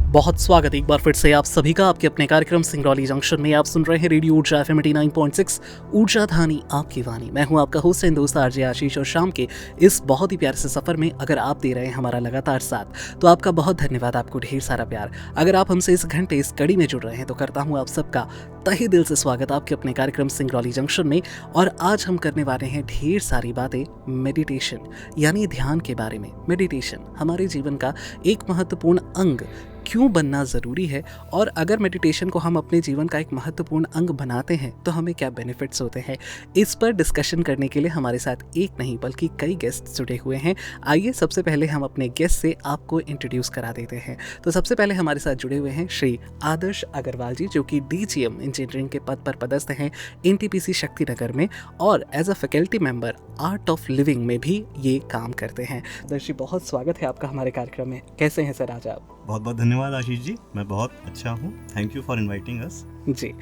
बहुत स्वागत एक बार फिर से आप सभी का आपके अपने कार्यक्रम सिंगरौली जंक्शन में। आप सुन रहे हैं रेडियो ऊर्जा FM 89.6 ऊर्जा धानी आपकी वाणी। मैं हूं आपका होस्ट एंड दोस्त आरजे आशीष और शाम के इस बहुत ही प्यारे से सफर में अगर आप दे रहे हैं हमारा लगातार साथ तो आपका बहुत धन्यवाद, आपको ढेर सारा प्यार। अगर आप हमसे इस घंटे इस कड़ी में जुड़ रहे हैं तो करता हूँ आप सबका तहे दिल से स्वागत आपके अपने कार्यक्रम सिंगरौली जंक्शन में। और आज हम करने वाले हैं ढेर सारी बातें मेडिटेशन यानी ध्यान के बारे में। मेडिटेशन हमारे जीवन का एक महत्वपूर्ण अंग क्यों बनना ज़रूरी है, और अगर मेडिटेशन को हम अपने जीवन का एक महत्वपूर्ण अंग बनाते हैं तो हमें क्या बेनिफिट्स होते हैं, इस पर डिस्कशन करने के लिए हमारे साथ एक नहीं बल्कि कई गेस्ट जुड़े हुए हैं। आइए सबसे पहले हम अपने गेस्ट से आपको इंट्रोड्यूस करा देते हैं। तो सबसे पहले हमारे साथ जुड़े हुए हैं श्री आदर्श अग्रवाल जी, जो कि DGM इंजीनियरिंग के पद पर पदस्थ हैं NTPC शक्तिनगर में, और as a faculty member art of living में भी ये काम करते हैं। आदर्श जी, बहुत स्वागत है आपका हमारे कार्यक्रम में। कैसे हैं सर आज आप? बहुत बहुत धन्यवाद आशीष जी, मैं बहुत अच्छा हूँ। Thank you for inviting us जी।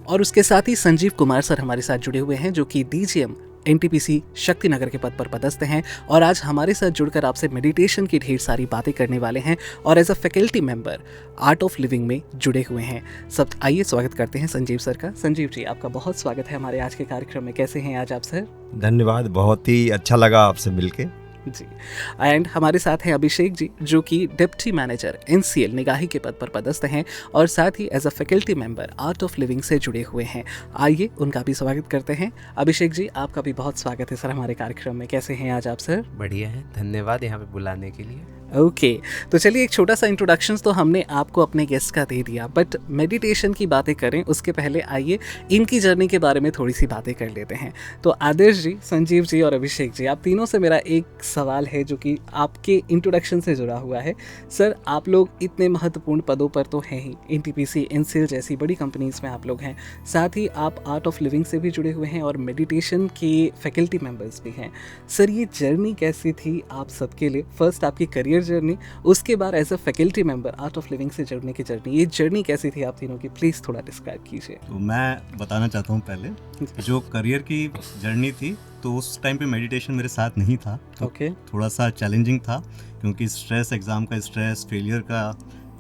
और उसके साथ ही संजीव कुमार सर हमारे साथ जुड़े हुए हैं, जो कि DGM NTPC शक्तिनगर के पद पर पदस्थ हैं, और आज हमारे साथ जुड़कर आपसे मेडिटेशन की ढेर सारी बातें करने वाले हैं, और as a faculty member art of living में जुड़े हुए हैं। सब आइए स्वागत करते हैं संजीव सर का। संजीव जी, आपका बहुत स्वागत है हमारे आज के कार्यक्रम में। कैसे हैं आज आप सर? धन्यवाद, बहुत ही अच्छा लगा आपसे मिलके जी। एंड हमारे साथ हैं अभिषेक जी, जो कि डिप्टी मैनेजर NCL निगाही के पद पर पदस्थ हैं, और साथ ही as a faculty member art of living से जुड़े हुए हैं। आइए उनका भी स्वागत करते हैं। अभिषेक जी, आपका भी बहुत स्वागत है सर हमारे कार्यक्रम में। कैसे हैं आज आप सर? बढ़िया है, धन्यवाद यहाँ पे बुलाने के लिए। ओके, तो चलिए एक छोटा सा इंट्रोडक्शन तो हमने आपको अपने गेस्ट का दे दिया, बट मेडिटेशन की बातें करें उसके पहले आइए इनकी जर्नी के बारे में थोड़ी सी बातें कर लेते हैं। तो आदर्श जी, संजीव जी और अभिषेक जी, आप तीनों से मेरा एक सवाल है जो कि आपके इंट्रोडक्शन से जुड़ा हुआ है। सर, आप लोग इतने महत्वपूर्ण पदों पर तो हैं ही, NTPC NCL जैसी बड़ी कंपनीज में आप लोग हैं, साथ ही आप आर्ट ऑफ लिविंग से भी जुड़े हुए हैं और मेडिटेशन के फैकल्टी मेंबर्स भी हैं। सर, ये जर्नी कैसी थी आप सबके लिए? फर्स्ट आपकी करियर जर्नी, उसके बाद as a faculty member art of living से जुड़ने की जर्नी, ये जर्नी कैसी थी आप तीनों की? प्लीज़ थोड़ा डिस्क्राइब कीजिए। तो मैं बताना चाहता हूँ पहले जो करियर की जर्नी थी, तो उस टाइम पे मेडिटेशन मेरे साथ नहीं था। तो थोड़ा सा चैलेंजिंग था, क्योंकि स्ट्रेस, एग्ज़ाम का स्ट्रेस, फेलियर का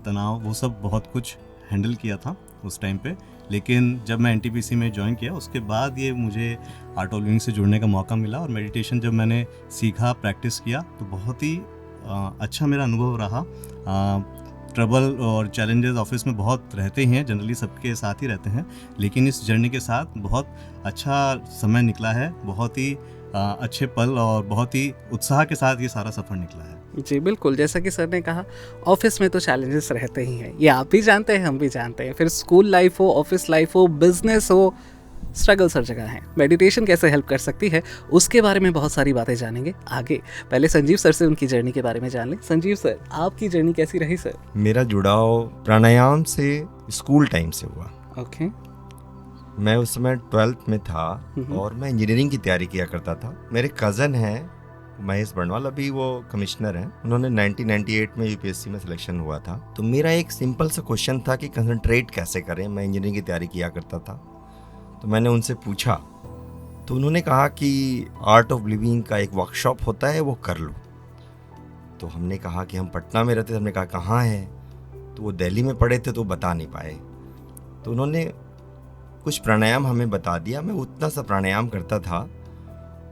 तनाव, वो सब बहुत कुछ हैंडल किया था उस टाइम पे। लेकिन जब मैं NTPC में ज्वाइन किया उसके बाद ये मुझे आर्ट ऑफ लिविंग से जुड़ने का मौका मिला, और मेडिटेशन जब मैंने सीखा, प्रैक्टिस किया, तो बहुत ही अच्छा मेरा अनुभव रहा। ट्रबल और चैलेंजेस ऑफिस में बहुत रहते हैं, जनरली सबके साथ ही रहते हैं, लेकिन इस जर्नी के साथ बहुत अच्छा समय निकला है, बहुत ही अच्छे पल और बहुत ही उत्साह के साथ ये सारा सफ़र निकला है। जी बिल्कुल, जैसा कि सर ने कहा, ऑफिस में तो चैलेंजेस रहते ही हैं, ये आप भी जानते हैं, हम भी जानते हैं। फिर स्कूल लाइफ हो, ऑफिस लाइफ हो, बिजनेस हो, स्ट्रगल्स हर जगह हैं। मेडिटेशन कैसे हेल्प कर सकती है, उसके बारे में बहुत सारी बातें जानेंगे आगे। पहले संजीव सर से उनकी जर्नी के बारे में जान लें। संजीव सर, आपकी जर्नी कैसी रही सर? मेरा जुड़ाव प्राणायाम से स्कूल टाइम से हुआ। ओके। मैं उस समय 12th में था और मैं इंजीनियरिंग की तैयारी किया करता था। मेरे कज़न हैं महेश बर्णवाल, अभी वो कमिश्नर हैं, उन्होंने 1998 में UPSC में सिलेक्शन हुआ था। तो मेरा एक सिंपल सा क्वेश्चन था कि कंसंट्रेट कैसे करें, मैं इंजीनियरिंग की तैयारी किया करता था। तो मैंने उनसे पूछा, तो उन्होंने कहा कि आर्ट ऑफ लिविंग का एक वर्कशॉप होता है, वो कर लो। तो हमने कहा कि हम पटना में रहते थे, हमने कहा कहाँ है, तो वो दिल्ली में पढ़े थे तो बता नहीं पाए। तो उन्होंने कुछ प्राणायाम हमें बता दिया, मैं उतना सा प्राणायाम करता था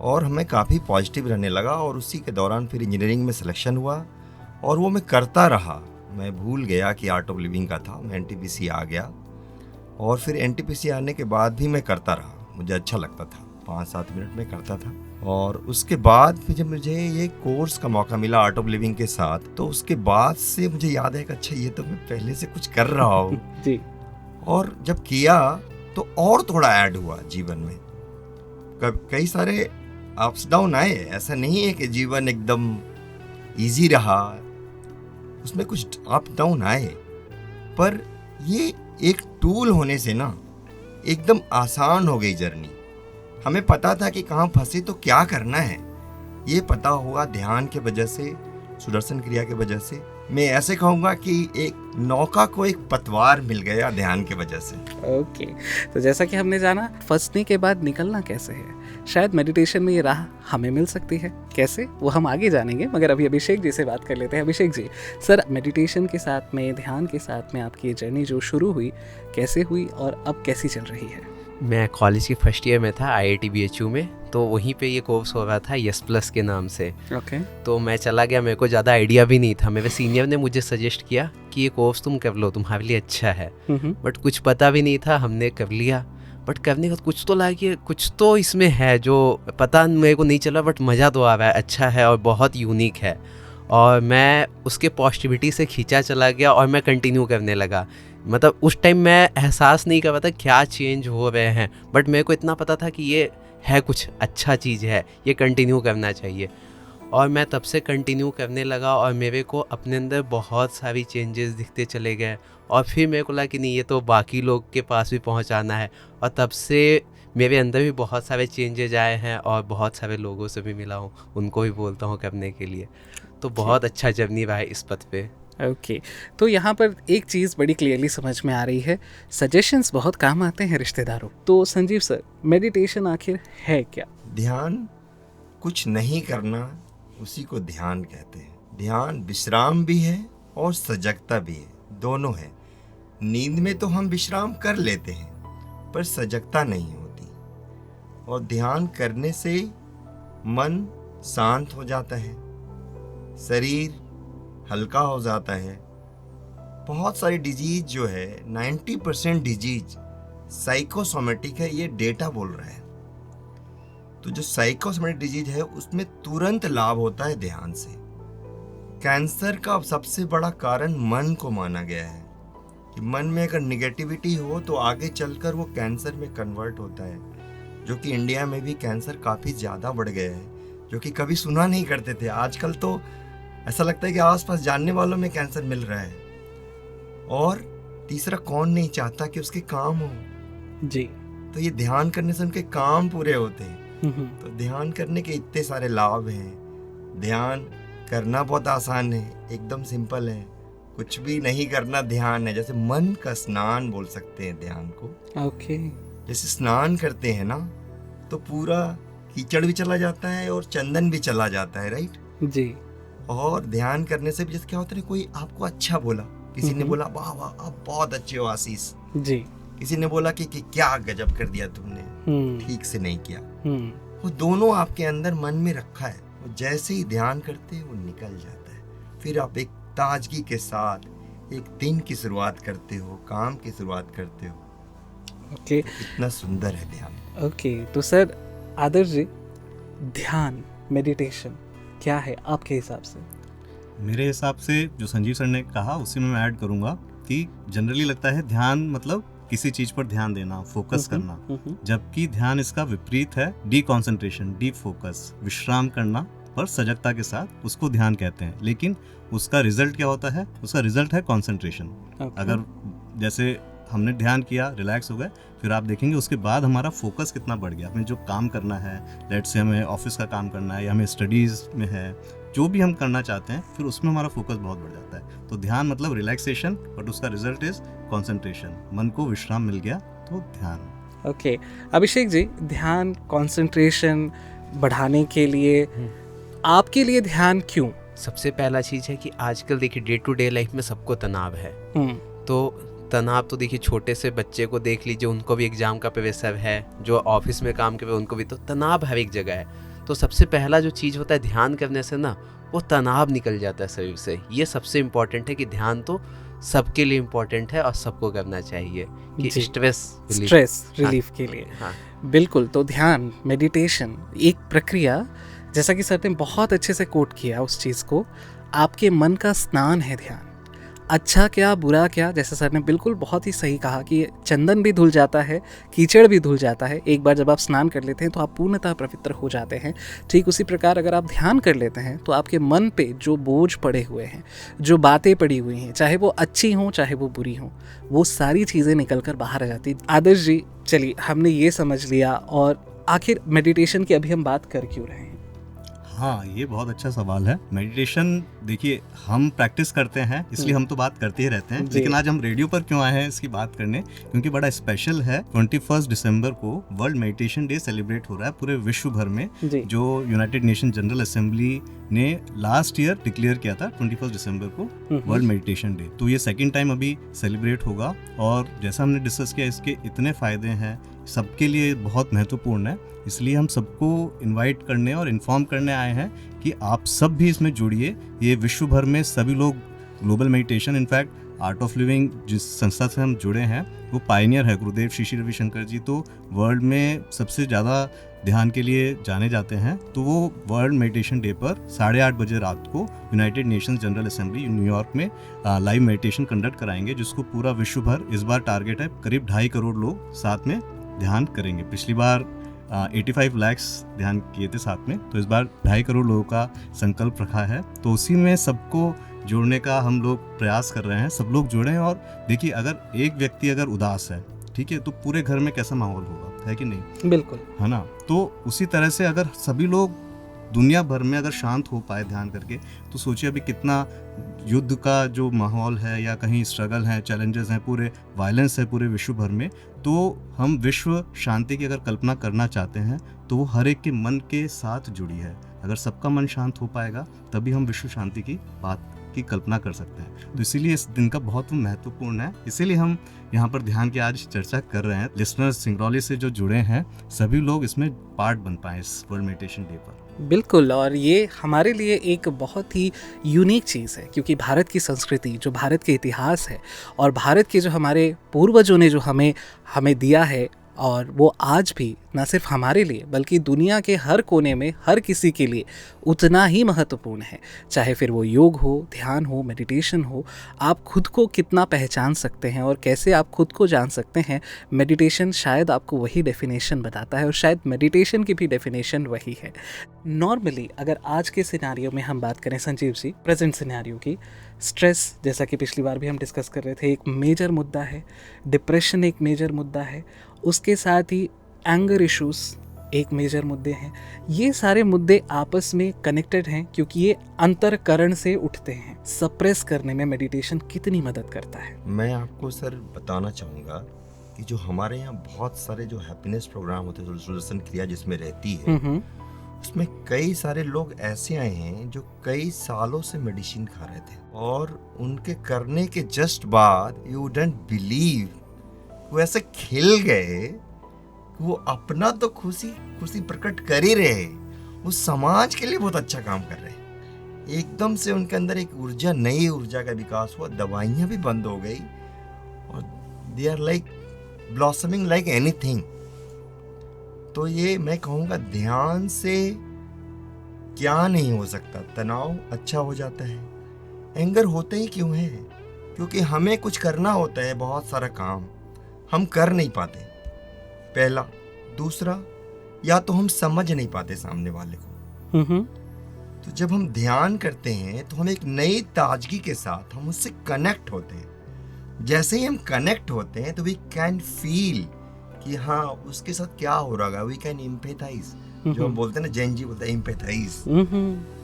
और हमें काफ़ी पॉजिटिव रहने लगा, और उसी के दौरान फिर इंजीनियरिंग में सिलेक्शन हुआ और वो मैं करता रहा। मैं भूल गया कि आर्ट ऑफ लिविंग का था, मैं NTPC आ गया, और फिर NTPC आने के बाद भी मैं करता रहा, मुझे अच्छा लगता था, 5-7 मिनट में करता था। और उसके बाद फिर जब मुझे ये कोर्स का मौका मिला आर्ट ऑफ लिविंग के साथ, तो उसके बाद से मुझे याद है कि अच्छा, ये तो मैं पहले से कुछ कर रहा हूँ जी। और जब किया तो और थोड़ा ऐड हुआ जीवन में। कई सारे अप्स डाउन आए, ऐसा नहीं है कि जीवन एकदम इजी रहा, उसमें कुछ अप डाउन आए, पर ये एक टूल होने से ना एकदम आसान हो गई जर्नी। हमें पता था कि कहाँ फंसे तो क्या करना है, ये पता हुआ ध्यान के वजह से, सुदर्शन क्रिया के वजह से, मैं ऐसे कहूँगा कि एक नौका को एक पतवार मिल गया ध्यान की वजह से। ओके, तो जैसा कि हमने जाना फंसने के बाद निकलना कैसे है, शायद मेडिटेशन में ये राह हमें मिल सकती है। कैसे, वो हम आगे जानेंगे, मगर अभी अभिषेक जी से बात कर लेते हैं। अभिषेक जी, सर मेडिटेशन के साथ में, ध्यान के साथ में आपकी ये जर्नी जो शुरू हुई, कैसे हुई और अब कैसी चल रही है? मैं कॉलेज के फर्स्ट ईयर में था IIT BHU में, तो वहीं पे ये कोर्स हो रहा था यस प्लस के नाम से। ओके। तो मैं चला गया, मेरे को ज़्यादा आइडिया भी नहीं था। मेरे सीनियर ने मुझे सजेस्ट किया कि ये कोर्स तुम कर लो, तुम्हारे लिए अच्छा है। बट कुछ पता भी नहीं था, हमने कर लिया। बट करने का कुछ तो लगा, कुछ तो इसमें है जो पता मेरे को नहीं चला, बट मज़ा तो आ रहा है, अच्छा है और बहुत यूनिक है। और मैं उसके पॉजिटिविटी से खींचा चला गया और मैं कंटिन्यू करने लगा। मतलब उस टाइम मैं एहसास नहीं कर पाता क्या चेंज हो रहे हैं, बट मेरे को इतना पता था कि ये है कुछ अच्छा चीज़ है, ये कंटिन्यू करना चाहिए। और मैं तब से कंटिन्यू करने लगा और मेरे को अपने अंदर बहुत सारी चेंजेस दिखते चले गए। और फिर मेरे को लगा कि नहीं, ये तो बाकी लोग के पास भी पहुंचाना है। और तब से मेरे अंदर भी बहुत सारे चेंजेस आए हैं और बहुत सारे लोगों से भी मिला हूँ, उनको भी बोलता हूँ करने के लिए। तो बहुत अच्छा जर्नी रहा है इस पथ पे। ओके, तो यहाँ पर एक चीज़ बड़ी क्लियरली समझ में आ रही है, सजेशंस बहुत काम आते हैं रिश्तेदारों। तो संजीव सर, मेडिटेशन आखिर है क्या? ध्यान कुछ नहीं करना, उसी को ध्यान कहते हैं। ध्यान विश्राम भी है और सजगता भी है, दोनों है। नींद में तो हम विश्राम कर लेते हैं, पर सजगता नहीं होती। और ध्यान करने से मन शांत हो जाता है, शरीर हल्का हो जाता है। बहुत सारी डिजीज जो है, 90% डिजीज साइकोसोमेटिक है, ये डेटा बोल रहा है। तो जो साइकोसोमेटिक डिजीज है उसमें तुरंत लाभ होता है ध्यान से। कैंसर का सबसे बड़ा कारण मन को माना गया है कि मन में अगर निगेटिविटी हो तो आगे चलकर वो कैंसर में कन्वर्ट होता है। जो कि इंडिया में भी कैंसर काफ़ी ज़्यादा बढ़ गया है, जो कि कभी सुना नहीं करते थे। आजकल तो ऐसा लगता है कि आसपास जानने वालों में कैंसर मिल रहा है। और तीसरा, कौन नहीं चाहता कि उसके काम हो जी। तो ये ध्यान करने से उनके काम पूरे होते हैं। तो ध्यान करने के इतने सारे लाभ हैं। ध्यान करना बहुत आसान है, एकदम सिंपल है, कुछ भी नहीं करना ध्यान है। जैसे मन का स्नान बोल सकते हैं ध्यान को। ओके। जैसे स्नान करते हैं ना, तो पूरा कीचड़ भी चला जाता है और चंदन भी चला जाता है, राइट जी। और ध्यान करने से भी जैसे क्या होता है, कोई आपको अच्छा बोला, किसी ने बोला वाह वाह आप बहुत अच्छे हो आशीष, जी। किसी ने बोला कि क्या गजब कर दिया तुमने, ठीक से नहीं किया। वो दोनों आपके अंदर मन में रखा है, वो जैसे ही ध्यान करते हैं वो निकल जाता है। फिर आप एक ताजगी के साथ एक दिन की शुरुआत करते हो, काम की शुरुआत करते हो। ओके। इतना सुंदर है ध्यान। ओके, तो सर आदर्श जी, ध्यान, मेडिटेशन क्या है आपके हिसाब से? मेरे हिसाब से जो संजीव सर ने कहा उसी में मैं ऐड करूंगा कि जनरली लगता है ध्यान मतलब किसी चीज पर ध्यान देना, फोकस करना, जबकि ध्यान इसका विपरीत है, डी कॉन्सेंट्रेशन, डीप फोकस, विश्राम करना पर सजगता के साथ, उसको ध्यान कहते हैं। लेकिन उसका रिजल्ट क्या होता है? उसका रिजल्ट है कॉन्सेंट्रेशन। अगर जैसे हमने ध्यान किया, रिलैक्स हो गए, फिर आप देखेंगे उसके बाद हमारा फोकस कितना बढ़ गया। हमें जो काम करना है, लेट्स से हमें ऑफिस का काम करना है या हमें स्टडीज़ में है, जो भी हम करना चाहते हैं, फिर उसमें हमारा फोकस बहुत बढ़ जाता है। तो ध्यान मतलब रिलैक्सेशन, बट उसका रिजल्ट इज कंसंट्रेशन। मन को विश्राम मिल गया तो ध्यान। ओके, अभिषेक जी, ध्यान कंसंट्रेशन बढ़ाने के लिए आपके लिए ध्यान क्यों? सबसे पहला चीज़ है कि आजकल देखिए डे टू डे लाइफ में सबको तनाव है। तो तनाव तो देखिए छोटे से बच्चे को देख लीजिए, उनको भी एग्जाम का प्रेशर है, जो ऑफिस में काम कर रहे हैं उनको भी तो तनाव हर एक जगह है। तो सबसे पहला जो चीज़ होता है ध्यान करने से ना, वो तनाव निकल जाता है शरीर से। ये सबसे इम्पोर्टेंट है कि ध्यान तो सबके लिए इम्पोर्टेंट है और सबको करना चाहिए कि स्ट्रेस रिलीफ के लिए। हाँ। बिल्कुल, तो ध्यान, मेडिटेशन एक प्रक्रिया, जैसा कि सर ने बहुत अच्छे से कोट किया उस चीज़ को, आपके मन का स्नान है ध्यान। अच्छा क्या बुरा क्या, जैसे सर ने बिल्कुल बहुत ही सही कहा कि चंदन भी धुल जाता है, कीचड़ भी धुल जाता है। एक बार जब आप स्नान कर लेते हैं तो आप पूर्णतः पवित्र हो जाते हैं। ठीक उसी प्रकार अगर आप ध्यान कर लेते हैं तो आपके मन पे जो बोझ पड़े हुए हैं, जो बातें पड़ी हुई हैं, चाहे वो अच्छी हों चाहे वो बुरी हों, वो सारी चीज़ें निकल कर बाहर आ जाती। आदर्श जी, चलिए हमने ये समझ लिया, और आखिर मेडिटेशन की अभी हम बात कर क्यों रहे हैं? हाँ, ये बहुत अच्छा सवाल है। मेडिटेशन देखिए हम प्रैक्टिस करते हैं इसलिए हम तो बात करते ही रहते हैं, लेकिन आज हम रेडियो पर क्यों आए हैं इसकी बात करने, क्योंकि बड़ा स्पेशल है। 21 दिसंबर को वर्ल्ड मेडिटेशन डे सेलिब्रेट हो रहा है पूरे विश्व भर में, जो यूनाइटेड नेशन जनरल असेंबली ने लास्ट ईयर डिक्लेयर किया था 21 दिसंबर को वर्ल्ड मेडिटेशन डे। तो ये सेकंड टाइम अभी सेलिब्रेट होगा, और जैसा हमने डिस्कस किया इसके इतने फायदे हैं, सबके लिए बहुत महत्वपूर्ण है। इसलिए हम सबको इनवाइट करने और इन्फॉर्म करने आए हैं कि आप सब भी इसमें जुड़िए। ये विश्व भर में सभी लोग global meditation, in fact art of living जिस संस्था से हम जुड़े हैं वो पायनियर है, गुरुदेव श्री श्री रविशंकर जी, तो वर्ल्ड में सबसे ज़्यादा ध्यान के लिए जाने जाते हैं। तो वो वर्ल्ड मेडिटेशन डे पर 8:30 बजे रात को United Nations general assembly New York में लाइव मेडिटेशन कंडक्ट कराएंगे, जिसको पूरा विश्व भर इस बार टारगेट है करीब 2.5 करोड़ लोग साथ में ध्यान करेंगे। पिछली बार 85 लाख ध्यान किए थे साथ में, तो इस बार 2.5 करोड़ लोगों का संकल्प रखा है। तो उसी में सबको जोड़ने का हम लोग प्रयास कर रहे हैं, सब लोग जुड़ें। और देखिए अगर एक व्यक्ति अगर उदास है, ठीक है, तो पूरे घर में कैसा माहौल होगा, है कि नहीं? बिल्कुल, है ना। तो उसी तरह से अगर सभी लोग दुनिया भर में अगर शांत हो पाए ध्यान करके, तो सोचिए अभी कितना युद्ध का जो माहौल है या कहीं स्ट्रगल है, चैलेंजेस हैं, पूरे वायलेंस है पूरे विश्व भर में। तो हम विश्व शांति की अगर कल्पना करना चाहते हैं तो वो हर एक के मन के साथ जुड़ी है। अगर सबका मन शांत हो पाएगा तभी हम विश्व शांति की बात की कल्पना कर सकते हैं। तो इसीलिए इस दिन का बहुत महत्वपूर्ण है, इसीलिए हम यहाँ पर ध्यान की आज चर्चा कर रहे हैं। लिसनर्स सिंगरौली से जो जुड़े हैं सभी लोग इसमें पार्ट बन पाए इस वर्ल्ड मेडिटेशन डे पर। बिल्कुल, और ये हमारे लिए एक बहुत ही यूनिक चीज़ है, क्योंकि भारत की संस्कृति, जो भारत के इतिहास है और भारत के जो हमारे पूर्वजों ने जो हमें दिया है, और वो आज भी न सिर्फ हमारे लिए बल्कि दुनिया के हर कोने में हर किसी के लिए उतना ही महत्वपूर्ण है। चाहे फिर वो योग हो, ध्यान हो, मेडिटेशन हो, आप खुद को कितना पहचान सकते हैं और कैसे आप खुद को जान सकते हैं, मेडिटेशन शायद आपको वही डेफिनेशन बताता है, और शायद मेडिटेशन की भी डेफिनेशन वही है। नॉर्मली अगर आज के सिनेरियो में हम बात करें संजीव जी, प्रेजेंट सिनेरियो की, स्ट्रेस जैसा कि पिछली बार भी हम डिस्कस कर रहे थे एक मेजर मुद्दा है, डिप्रेशन एक मेजर मुद्दा है, उसके साथ ही एंगर इश्यूज एक मेजर मुद्दे हैं। ये सारे मुद्दे आपस में कनेक्टेड हैं क्योंकि ये अंतरकरण से उठते हैं। सप्रेस करने में मेडिटेशन कितनी मदद करता है? मैं आपको सर बताना चाहूँगा कि जो हमारे यहाँ बहुत सारे जो हैप्पीनेस प्रोग्राम होते हैं, सुदर्शन क्रिया जिसमें रहती है, उसमें कई सारे लोग ऐसे आए हैं जो कई सालों से मेडिसिन खा रहे थे, और उनके करने के जस्ट बाद यू वुडंट बिलीव वो ऐसे खिल गए, वो अपना तो खुशी प्रकट कर ही रहे, वो समाज के लिए बहुत अच्छा काम कर रहे हैं। एकदम से उनके अंदर एक ऊर्जा, नई ऊर्जा का विकास हुआ, दवाइयाँ भी बंद हो गई, और they are like blossoming like anything. तो ये मैं कहूँगा ध्यान से क्या नहीं हो सकता। तनाव अच्छा हो जाता है। एंगर होते ही क्यों है? क्योंकि हमें कुछ करना होता है, बहुत सारा काम हम कर नहीं पाते, पहला। दूसरा, या तो हम समझ नहीं पाते सामने वाले को। तो जब हम ध्यान करते हैं तो हम एक नई ताजगी के साथ हम उससे कनेक्ट होते हैं। जैसे ही हम कनेक्ट होते हैं तो वी कैन फील कि हाँ उसके साथ क्या हो रहा है, वी कैन इम्पैथाइज, जो हम बोलते हैं ना, जैन जी बोलते हैं इम्पैथाइज।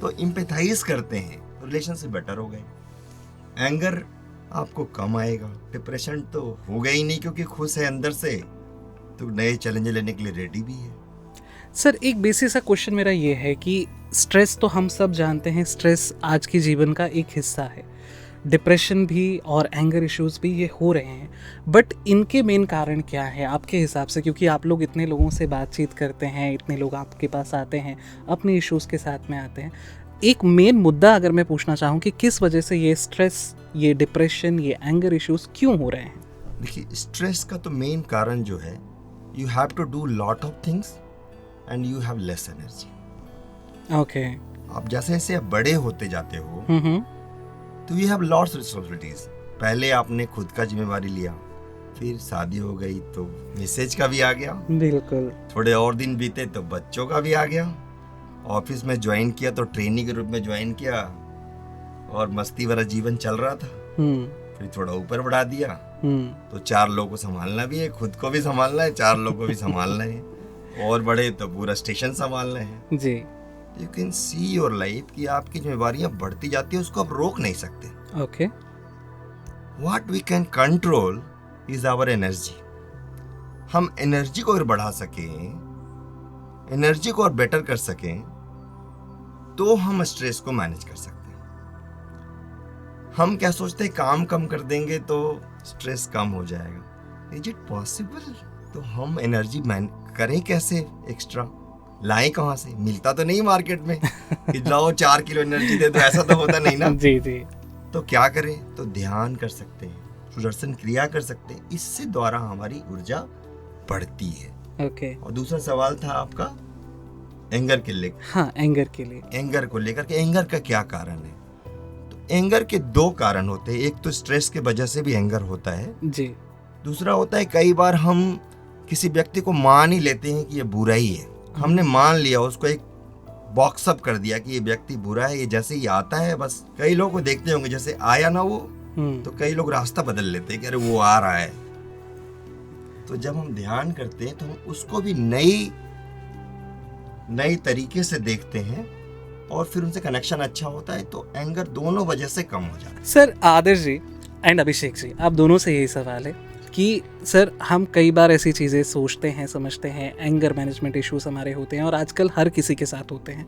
तो इम्पैथाइज करते हैं तो रिलेशनशिप बेटर हो गए। एंगर आपको कम आएगा, डिप्रेशन तो होगा ही नहीं क्योंकि खुश है अंदर से, तो नए चैलेंज लेने के लिए रेडी भी है। सर एक बेसिक सा क्वेश्चन मेरा ये है कि स्ट्रेस तो हम सब जानते हैं, स्ट्रेस आज के जीवन का एक हिस्सा है, डिप्रेशन भी और एंगर इश्यूज भी ये हो रहे हैं, बट इनके मेन कारण क्या है आपके हिसाब से? क्योंकि आप लोग इतने लोगों से बातचीत करते हैं, इतने लोग आपके पास आते हैं, अपने इश्यूज के साथ में आते हैं, एक मेन मुद्दा अगर मैं पूछना चाहूँ कि किस वजह से ये स्ट्रेस, ये डिप्रेशन, ये एंगर इश्यूज क्यों हो रहे हैं? देखिए, स्ट्रेस का तो मेन कारण जो है, you have to do lot of things and you have less energy. Okay. आप जैसे जैसे बड़े होते जाते हो तो यू हैव लॉट्स रिस्पॉन्सिबिलिटीज। पहले आपने खुद का जिम्मेवारी लिया, फिर शादी हो गई तो मिसेज का भी आ गया, बिल्कुल, थोड़े और दिन बीते तो बच्चों का भी आ गया, ऑफिस में ज्वाइन किया तो ट्रेनिंग के रूप में ज्वाइन किया और मस्ती भरा जीवन चल रहा था। फिर थोड़ा ऊपर बढ़ा दिया तो 4 लोगों को संभालना भी है, खुद को भी संभालना है, 4 लोगों को भी संभालना है, और बड़े तो पूरा स्टेशन संभालना है जी। You can see your life कि आपकी जिम्मेवारियां बढ़ती जाती है, उसको आप रोक नहीं सकते। Okay. What we can control is our energy. हम एनर्जी को अगर बढ़ा सकें, एनर्जी को और बेटर कर सकें, तो हम स्ट्रेस को मैनेज कर सकते हैं। हम क्या सोचते हैं, काम कम कर देंगे तो स्ट्रेस कम हो जाएगा। Is it possible? तो हम एनर्जी करें कैसे? एक्स्ट्रा लाएं कहाँ से? मिलता तो नहीं मार्केट में कि लाओ 4 किलो एनर्जी दे दो, ऐसा तो होता नहीं ना। जी जी। तो क्या करें? तो ध्यान कर सकते हैं, सुदर्शन क्रिया कर सकते हैं, इससे द्वारा हमारी ऊर्जा बढ़ती है। ओके। और दूसरा सवाल था आपका एंगर के लिए। हाँ, एंगर के लिए। एंगर को लेकर के, एंगर का क्या कारण है? तो एंगर के 2 कारण होते हैं। एक तो स्ट्रेस के वजह से भी एंगर होता है जी। दूसरा होता है कई बार हम किसी व्यक्ति को मान ही लेते हैं कि ये बुरा ही है। हमने मान लिया, उसको एक बॉक्सअप कर दिया कि ये व्यक्ति बुरा है, ये जैसे ही आता है बस। कई लोगों को देखते होंगे, जैसे आया ना वो, तो कई लोग रास्ता बदल लेते हैं कि अरे वो आ रहा है। तो जब हम ध्यान करते हैं तो हम उसको भी नई तरीके से देखते हैं और फिर उनसे कनेक्शन अच्छा होता है, तो एंगर दोनों वजह से कम हो जाता है। Sir, Adarsh ji and Abhishek ji, आप दोनों से यही सवाल है कि सर हम कई बार ऐसी चीज़ें सोचते हैं, समझते हैं, एंगर मैनेजमेंट इश्यूज हमारे होते हैं और आजकल हर किसी के साथ होते हैं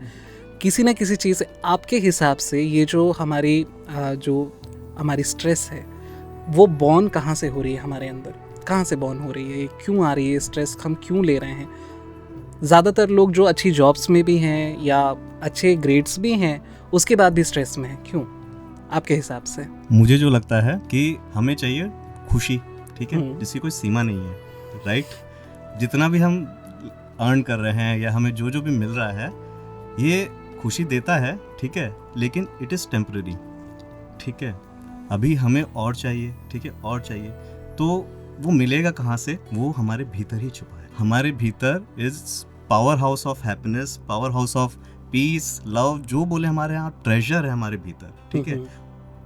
किसी ना किसी चीज़। आपके हिसाब से ये जो हमारी स्ट्रेस है वो बॉर्न कहाँ से हो रही है हमारे अंदर? कहाँ से बॉर्न हो रही है? क्यों आ रही है स्ट्रेस? हम क्यों ले रहे हैं? ज़्यादातर लोग जो अच्छी जॉब्स में भी हैं या अच्छे ग्रेड्स भी हैं उसके बाद भी स्ट्रेस में हैं, क्यों आपके हिसाब से? मुझे जो लगता है कि हमें चाहिए खुशी, ठीक है, जिसकी कोई सीमा नहीं है, राइट। जितना भी हम अर्न कर रहे हैं या हमें जो भी मिल रहा है, ये खुशी देता है, ठीक है, लेकिन इट इज़ टेम्पररी, ठीक है। अभी हमें और चाहिए, ठीक है, और चाहिए, तो वो मिलेगा कहाँ से? वो हमारे भीतर ही छुपा है। हमारे भीतर is power house of happiness, power house of peace, love, जो बोले हमारे यहाँ ट्रेजर है हमारे भीतर, ठीक है।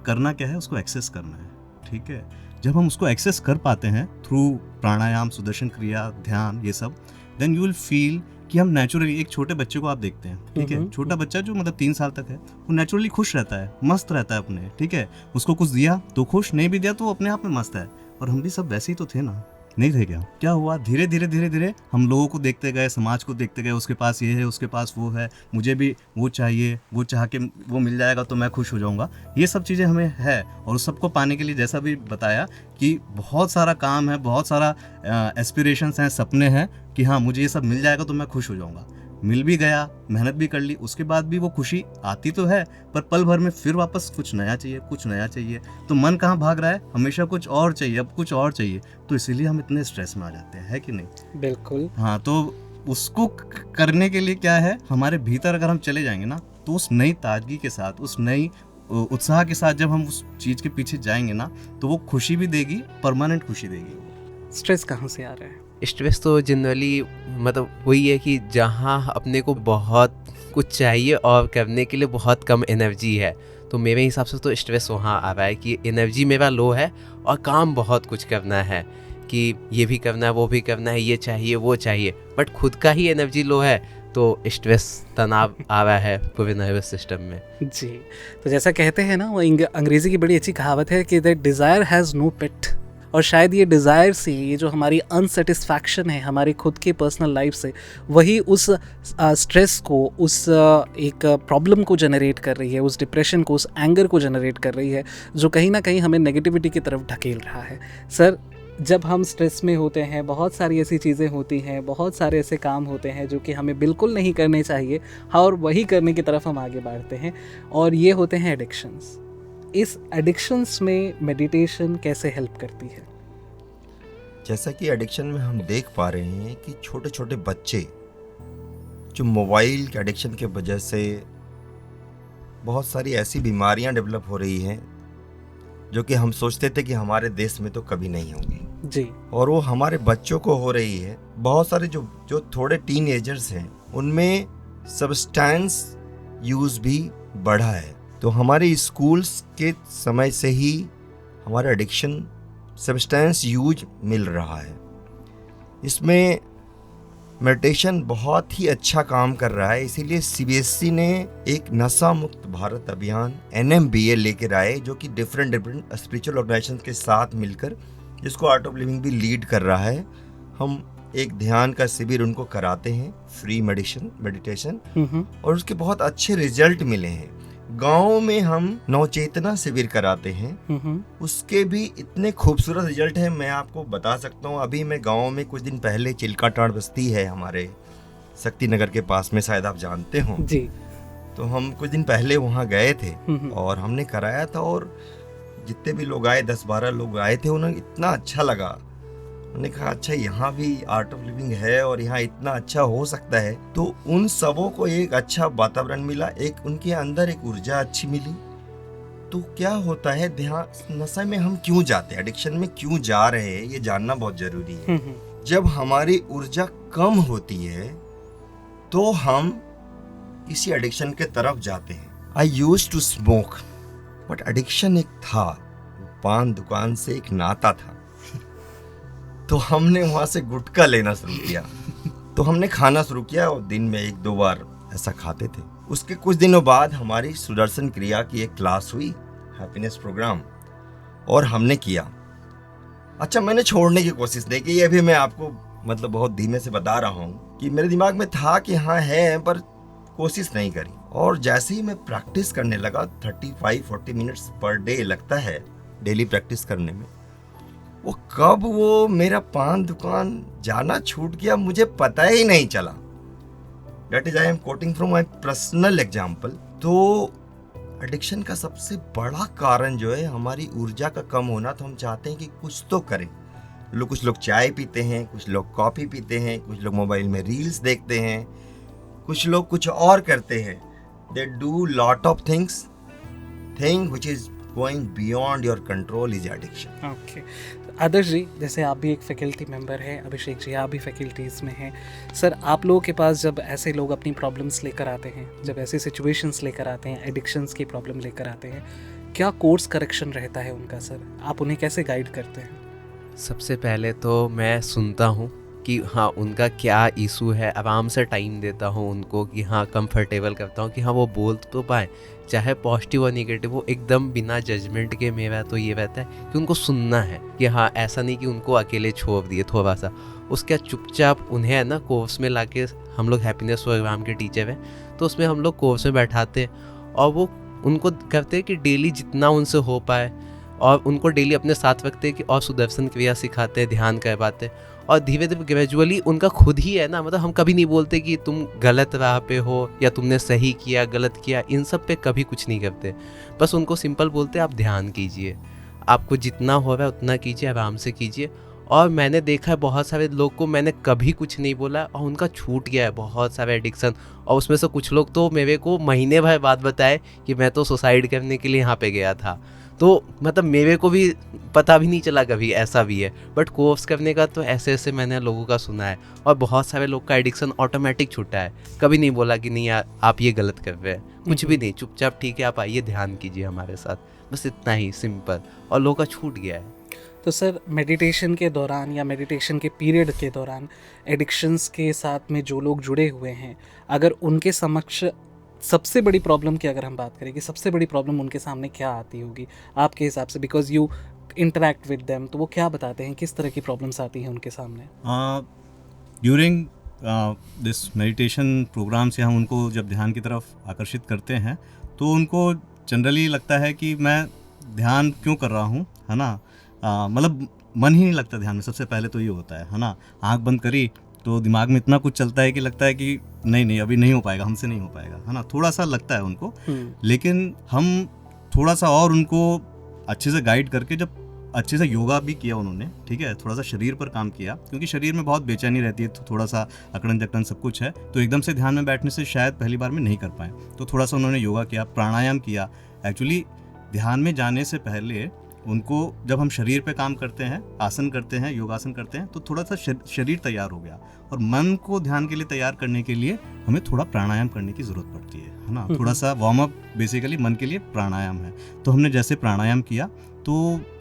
करना क्या है? उसको एक्सेस करना है, ठीक है। जब हम उसको एक्सेस कर पाते हैं थ्रू प्राणायाम, सुदर्शन क्रिया, ध्यान, ये सब, देन यू विल फील कि हम नेचुरली, एक छोटे बच्चे को आप देखते हैं, ठीक है, छोटा बच्चा जो मतलब 3 साल तक है, वो नेचुरली खुश रहता है, मस्त रहता है अपने, ठीक है। उसको कुछ दिया तो खुश, नहीं भी दिया तो वो अपने आप में मस्त है। और हम भी सब वैसे ही तो थे ना, नहीं थे क्या? क्या हुआ? धीरे धीरे हम लोगों को देखते गए, समाज को देखते गए, उसके पास ये है, उसके पास वो है, मुझे भी वो चाहिए, वो चाह के वो मिल जाएगा तो मैं खुश हो जाऊंगा। ये सब चीज़ें हमें है, और उस सबको पाने के लिए जैसा भी बताया कि बहुत सारा काम है, बहुत सारा एस्पिरेशंस हैं, सपने हैं कि हाँ मुझे ये सब मिल जाएगा तो मैं खुश हो जाऊंगा। मिल भी गया, मेहनत भी कर ली, उसके बाद भी वो खुशी आती तो है, पर पल भर में फिर वापस कुछ नया चाहिए, कुछ नया चाहिए। तो मन कहाँ भाग रहा है? हमेशा कुछ और चाहिए, अब कुछ और चाहिए। तो इसीलिए हम इतने स्ट्रेस में आ जाते हैं, है कि नहीं? बिल्कुल। हाँ, तो उसको करने के लिए क्या है, हमारे भीतर अगर हम चले जाएंगे ना, तो उस नई ताजगी के साथ, उस नई उत्साह के साथ जब हम उस चीज़ के पीछे जाएंगे ना, तो वो खुशी भी देगी, परमानेंट खुशी देगी। स्ट्रेस कहाँ से आ रहा है? स्ट्रेस तो जनरली मतलब वही है कि जहाँ अपने को बहुत कुछ चाहिए और करने के लिए बहुत कम एनर्जी है, तो मेरे हिसाब से तो स्ट्रेस वहाँ आ रहा है कि एनर्जी मेरा लो है और काम बहुत कुछ करना है, कि ये भी करना है, वो भी करना है, ये चाहिए, वो चाहिए, बट खुद का ही एनर्जी लो है, तो स्ट्रेस, तनाव आ रहा है पूरे नर्वस सिस्टम में। जी, तो जैसा कहते हैं ना, वो अंग्रेज़ी की बड़ी अच्छी कहावत है कि दैट डिज़ायर हैज़ नो पेट। और शायद ये डिज़ायर से, ये जो हमारी अनसेटिस्फैक्शन है हमारी खुद के पर्सनल लाइफ से, वही उस स्ट्रेस को, उस एक प्रॉब्लम को जनरेट कर रही है, उस डिप्रेशन को, उस एंगर को जनरेट कर रही है, जो कहीं ना कहीं हमें नेगेटिविटी की तरफ ढकेल रहा है। सर, जब हम स्ट्रेस में होते हैं, बहुत सारी ऐसी चीज़ें होती हैं, बहुत सारे ऐसे काम होते हैं जो कि हमें बिल्कुल नहीं करने चाहिए, और वही करने की तरफ हम आगे बढ़ते हैं, और ये होते हैं एडिक्शंस। इस एडिक्शंस में मेडिटेशन कैसे हेल्प करती है? जैसा कि एडिक्शन में हम देख पा रहे हैं कि छोटे छोटे बच्चे जो मोबाइल के एडिक्शन के वजह से बहुत सारी ऐसी बीमारियां डेवलप हो रही हैं जो कि हम सोचते थे कि हमारे देश में तो कभी नहीं होंगी जी, और वो हमारे बच्चों को हो रही है। बहुत सारे जो थोड़े टीनेजर्स हैं उनमें सब्सटेंस यूज़ भी बढ़ा है। तो हमारे स्कूल्स के समय से ही हमारा एडिक्शन सब्सटेंस यूज मिल रहा है। इसमें मेडिटेशन बहुत ही अच्छा काम कर रहा है, इसीलिए सीबीएसई ने एक नशा मुक्त भारत अभियान NMBA लेकर आए, जो कि डिफरेंट स्पिरिचुअल ऑर्गेनाइजेशंस के साथ मिलकर, जिसको आर्ट ऑफ लिविंग भी लीड कर रहा है। हम एक ध्यान का शिविर उनको कराते हैं, फ्री मेडिटेशन, और उसके बहुत अच्छे रिजल्ट मिले हैं। गांव में हम नवचेतना शिविर कराते हैं, उसके भी इतने खूबसूरत रिजल्ट हैं, मैं आपको बता सकता हूँ। अभी मैं गांव में कुछ दिन पहले, चिल्काटाड़ बस्ती है हमारे शक्ति नगर के पास में, शायद आप जानते हो जी। तो हम कुछ दिन पहले वहाँ गए थे और हमने कराया था, और जितने भी लोग आए, 10-12 लोग आए थे, उन्हें इतना अच्छा लगा। उन्होंने कहा अच्छा यहाँ भी आर्ट ऑफ लिविंग है और यहाँ इतना अच्छा हो सकता है। तो उन सबों को एक अच्छा वातावरण मिला, एक उनके अंदर एक ऊर्जा अच्छी मिली। तो क्या होता है, ध्यान नशा में हम क्यों जाते हैं, एडिक्शन में क्यों जा रहे हैं, ये जानना बहुत जरूरी है। जब हमारी ऊर्जा कम होती है तो हम किसी एडिक्शन के तरफ जाते हैं। I used to smoke, but addiction एक था, पान दुकान से एक नाता था। तो हमने वहां से गुटखा लेना शुरू किया, तो हमने खाना शुरू किया और दिन में 1-2 बार ऐसा खाते थे। उसके कुछ दिनों बाद हमारी सुदर्शन क्रिया की एक क्लास हुई, हैप्पीनेस प्रोग्राम, और हमने किया। अच्छा, मैंने छोड़ने की कोशिश नहीं की, ये भी मैं आपको मतलब बहुत धीमे से बता रहा हूँ कि मेरे दिमाग में था कि हाँ है, पर कोशिश नहीं करी। और जैसे ही मैं प्रैक्टिस करने लगा, 35-40 मिनट्स पर डे लगता है डेली प्रैक्टिस करने में, वो कब वो मेरा पान दुकान जाना छूट गया मुझे पता ही नहीं चला। That is I am quoting from my personal example. तो एडिक्शन का सबसे बड़ा कारण जो है हमारी ऊर्जा का कम होना। तो हम चाहते हैं कि कुछ तो करें। कुछ लोग चाय पीते हैं, कुछ लोग कॉफ़ी पीते हैं, कुछ लोग मोबाइल में रील्स देखते हैं, कुछ लोग कुछ और करते हैं। They do lot of things, thing which is going beyond your control is addiction. Okay, Adarsh ji, जैसे आप भी एक फैकल्टी मेंबर हैं, अभिषेक जी आप भी फैकल्टीज़ में हैं। सर, आप लोगों के पास जब ऐसे लोग अपनी प्रॉब्लम्स लेकर आते हैं, जब ऐसी सिचुएशंस लेकर आते हैं, एडिक्शंस की प्रॉब्लम लेकर आते हैं, क्या कोर्स करेक्शन रहता है उनका? सर, आप उन्हें कैसे गाइड करते हैं? सबसे पहले तो मैं सुनता हूँ कि हाँ उनका क्या इशू है, आराम से टाइम देता हूँ उनको कि हाँ कंफर्टेबल करता हूँ कि हाँ वो बोल तो पाए, चाहे पॉजिटिव और निगेटिव, वो एकदम बिना जजमेंट के। मेरा तो ये रहता है कि उनको सुनना है कि हाँ, ऐसा नहीं कि उनको अकेले छोड़ दिए थोड़ा सा। उसके चुपचाप उन्हें है ना कोर्स में लाके, हम लोग हैप्पीनेस प्रोग्राम के टीचर हैं, तो उसमें हम लोग कोर्स में बैठाते हैं और वो उनको करते हैं कि डेली जितना उनसे हो पाए, और उनको डेली अपने साथ रखते हैं कि और सुदर्शन क्रिया सिखाते हैं, ध्यान करवाते हैं, और धीरे धीरे ग्रेजुअली उनका खुद ही है ना, मतलब हम कभी नहीं बोलते कि तुम गलत राह पे हो या तुमने सही किया गलत किया, इन सब पे कभी कुछ नहीं करते। बस उनको सिंपल बोलते हैं आप ध्यान कीजिए, आपको जितना हो रहा है उतना कीजिए, आराम से कीजिए। और मैंने देखा है बहुत सारे लोग को मैंने कभी कुछ नहीं बोला और उनका छूट गया है बहुत सारे एडिक्शन। और उसमें से कुछ लोग तो मेरे को महीने भर बाद बताए कि मैं तो सुसाइड करने के लिए यहाँ पे गया था। तो मतलब मेरे को भी पता भी नहीं चला कभी, ऐसा भी है। बट कोर्स करने का तो ऐसे ऐसे मैंने लोगों का सुना है, और बहुत सारे लोग का एडिक्शन ऑटोमेटिक छूटा है। कभी नहीं बोला कि नहीं यार आप ये गलत कर रहे हैं, कुछ भी नहीं, चुपचाप ठीक है आप आइए ध्यान कीजिए हमारे साथ, बस इतना ही सिंपल, और लोगों का छूट गया है। तो सर, मेडिटेशन के दौरान या मेडिटेशन के पीरियड के दौरान एडिक्शंस के साथ में जो लोग जुड़े हुए हैं, अगर उनके समक्ष सबसे बड़ी प्रॉब्लम की अगर हम बात करें कि सबसे बड़ी प्रॉब्लम उनके सामने क्या आती होगी आपके हिसाब से, because you interact with them, तो वो क्या बताते हैं, किस तरह की प्रॉब्लम्स आती हैं उनके सामने? ड्यूरिंग दिस मेडिटेशन प्रोग्राम से हम उनको जब ध्यान की तरफ आकर्षित करते हैं तो उनको जनरली लगता है कि मैं ध्यान क्यों कर रहा हूँ, है ना, मतलब मन ही नहीं लगता ध्यान में। सबसे पहले तो ये होता है ना, आँख बंद करी तो दिमाग में इतना कुछ चलता है कि लगता है कि नहीं अभी नहीं हो पाएगा, हमसे नहीं हो पाएगा, है ना, थोड़ा सा लगता है उनको। लेकिन हम थोड़ा सा और उनको अच्छे से गाइड करके, जब अच्छे से योगा भी किया उन्होंने, ठीक है, थोड़ा सा शरीर पर काम किया, क्योंकि शरीर में बहुत बेचैनी रहती है, तो थोड़ा सा अकड़न जकड़न सब कुछ है, तो एकदम से ध्यान में बैठने से शायद पहली बार में नहीं कर पाए। तो थोड़ा सा उन्होंने योगा किया, प्राणायाम किया। एक्चुअली ध्यान में जाने से पहले उनको, जब हम शरीर पे काम करते हैं, आसन करते हैं, योगासन करते हैं, तो थोड़ा सा शरीर तैयार हो गया। और मन को ध्यान के लिए तैयार करने के लिए हमें थोड़ा प्राणायाम करने की ज़रूरत पड़ती है ना। थोड़ा सा वार्म अप बेसिकली मन के लिए प्राणायाम है। तो हमने जैसे प्राणायाम किया तो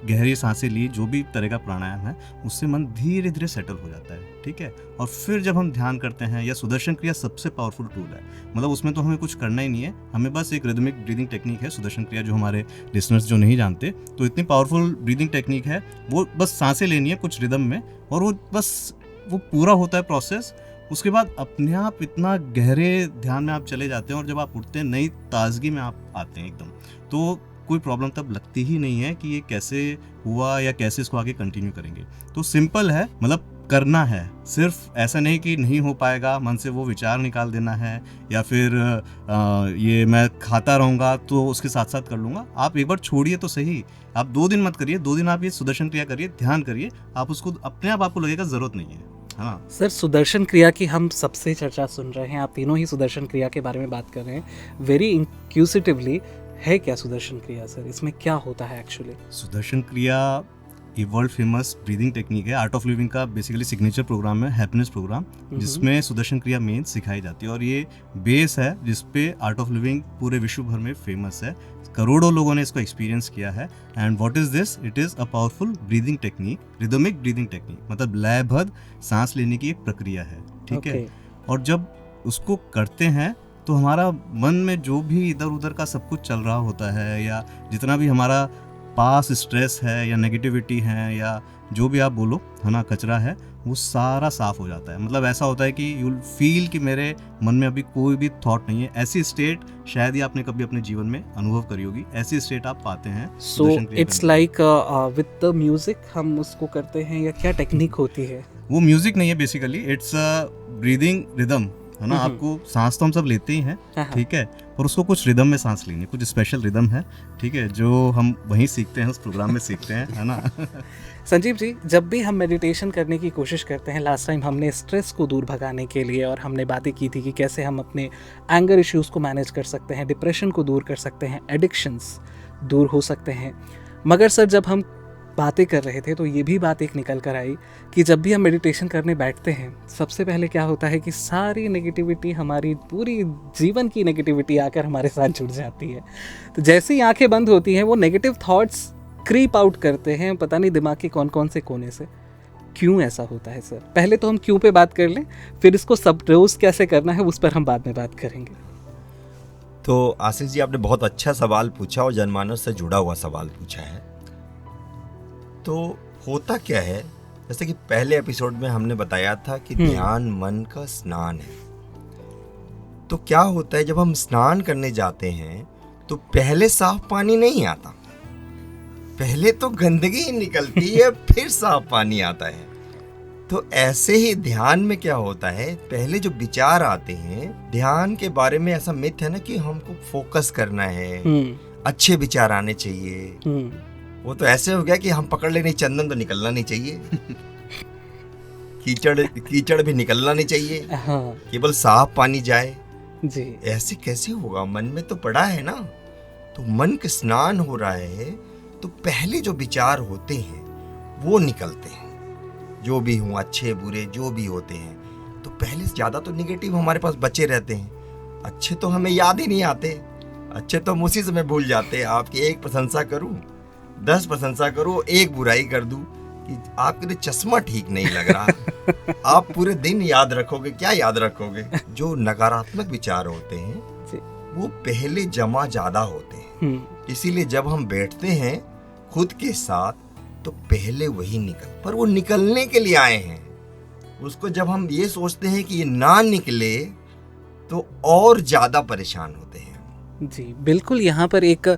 गहरी सांसें ली, जो भी तरह का प्राणायाम है उससे मन धीरे धीरे सेटल हो जाता है, ठीक है। और फिर जब हम ध्यान करते हैं, या सुदर्शन क्रिया सबसे पावरफुल टूल है, मतलब उसमें तो हमें कुछ करना ही नहीं है, हमें बस एक रिदमिक ब्रीदिंग टेक्निक है सुदर्शन क्रिया, जो हमारे लिसनर्स जो नहीं जानते, तो इतनी पावरफुल ब्रीदिंग टेक्निक है, वो बस सांसें लेनी है कुछ रिदम में, और वो बस वो पूरा होता है प्रोसेस। उसके बाद अपने आप इतना गहरे ध्यान में आप चले जाते हैं, और जब आप उठते हैं नई ताजगी में आप आते हैं एकदम, तो कोई प्रॉब्लम तब लगती ही नहीं है कि ये कैसे हुआ या कैसे इसको आगे कंटिन्यू करेंगे। तो सिंपल है, मतलब करना है, सिर्फ ऐसा नहीं कि नहीं हो पाएगा, मन से वो विचार निकाल देना है, या फिर ये मैं खाता रहूँगा तो उसके साथ साथ कर लूँगा। आप एक बार छोड़िए तो सही, आप 2 दिन मत करिए, 2 दिन आप ये सुदर्शन क्रिया करिए, ध्यान करिए, आप उसको अपने आप आपको लगेगा ज़रूरत नहीं है। हाँ सर, सुदर्शन क्रिया की हम सबसे चर्चा सुन रहे हैं, आप तीनों ही सुदर्शन क्रिया के बारे में बात कर रहे हैं वेरी इंक्यूसिटिवली। है क्या सुदर्शन क्रिया सर, इसमें क्या होता है एक्चुअली? सुदर्शन क्रिया ये वर्ल्ड फेमस ब्रीदिंग टेक्निक है, आर्ट ऑफ लिविंग का बेसिकली सिग्नेचर प्रोग्राम है, हैप्पीनेस प्रोग्राम, जिसमें सुदर्शन क्रिया मेन सिखाई जाती है, और ये बेस है जिसपे आर्ट ऑफ लिविंग पूरे विश्व भर में फेमस है। करोड़ों लोगों ने इसको एक्सपीरियंस किया है। And what is this? It is a powerful breathing technique, rhythmic breathing technique, मतलब लयबद्ध सांस लेने की एक प्रक्रिया है, ठीक है। और जब उसको करते हैं तो हमारा मन में जो भी इधर उधर का सब कुछ चल रहा होता है, या जितना भी हमारा पास स्ट्रेस है या नेगेटिविटी है या जो भी आप बोलो है ना, कचरा है, वो सारा साफ हो जाता है। मतलब ऐसा होता है कि यू विल फील कि मेरे मन में अभी कोई भी थॉट नहीं है। ऐसी स्टेट शायद ही आपने कभी अपने जीवन में अनुभव करी होगी, ऐसी स्टेट आप पाते हैं। So it's like with the music हम उसको करते हैं, या क्या टेक्निक होती है? वो म्यूजिक नहीं है basically, it's a breathing rhythm, है ना। आपको सांस तो हम सब लेते ही हैं, ठीक है, और उसको कुछ रिदम में सांस लेनी है, कुछ स्पेशल रिदम है, ठीक है, जो हम वहीं सीखते हैं, उस प्रोग्राम में सीखते हैं, है ना। संजीव जी, जब भी हम मेडिटेशन करने की कोशिश करते हैं, लास्ट टाइम हमने स्ट्रेस को दूर भगाने के लिए और हमने बातें की थी कि कैसे हम अपने एंगर इश्यूज़ को मैनेज कर सकते हैं, डिप्रेशन को दूर कर सकते हैं, एडिक्शंस दूर हो सकते हैं, मगर सर जब हम बातें कर रहे थे तो ये भी बात एक निकल कर आई कि जब भी हम मेडिटेशन करने बैठते हैं, सबसे पहले क्या होता है कि सारी नेगेटिविटी, हमारी पूरी जीवन की नेगेटिविटी आकर हमारे साथ जुड़ जाती है। तो जैसे ही आंखें बंद होती हैं, वो नेगेटिव थॉट्स क्रीप आउट करते हैं, पता नहीं दिमाग के कौन कौन से कोने से। क्यों ऐसा होता है सर? पहले तो हम क्यों पे बात कर लें, फिर इसको सबडोज कैसे करना है उस पर हम बाद में बात करेंगे। तो आशीष जी, आपने बहुत अच्छा सवाल पूछा और जनमानस से जुड़ा हुआ सवाल पूछा है। तो होता क्या है, जैसे कि पहले एपिसोड में हमने बताया था कि ध्यान मन का स्नान है। तो क्या होता है, जब हम स्नान करने जाते हैं तो पहले साफ पानी नहीं आता, पहले तो गंदगी निकलती है, फिर साफ पानी आता है। तो ऐसे ही ध्यान में क्या होता है, पहले जो विचार आते हैं, ध्यान के बारे में ऐसा मिथ है ना कि हमको फोकस करना है, अच्छे विचार आने चाहिए। वो तो ऐसे हो गया कि हम पकड़ ले नहीं, चंदन तो निकलना नहीं चाहिए, कीचड़ भी निकलना नहीं चाहिए, केवल साफ पानी जाए जी। ऐसे कैसे होगा? मन में तो पड़ा है ना। तो मन का स्नान हो रहा है, तो पहले जो विचार होते हैं वो निकलते हैं, जो भी हुआ, अच्छे बुरे जो भी होते हैं। तो पहले से ज्यादा तो निगेटिव हमारे पास बचे रहते हैं, अच्छे तो हमें याद ही नहीं आते, अच्छे तो हम उसी समय भूल जाते हैं। आपकी एक प्रशंसा करूं, 10 प्रशंसा करूं, एक बुराई कर दूं कि आपके लिए चश्मा ठीक नहीं लग रहा, आप पूरे दिन याद रखोगे, क्या याद रखोगे? जो नकारात्मक विचार होते हैं वो पहले जमा ज्यादा होते हैं, इसीलिए जब हम बैठते हैं खुद के साथ तो पहले वही पर वो निकलने के लिए आए हैं। उसको जब हम ये सोचते हैं कि ये ना निकले तो और ज्यादा परेशान होते हैं। जी बिल्कुल। यहाँ पर एक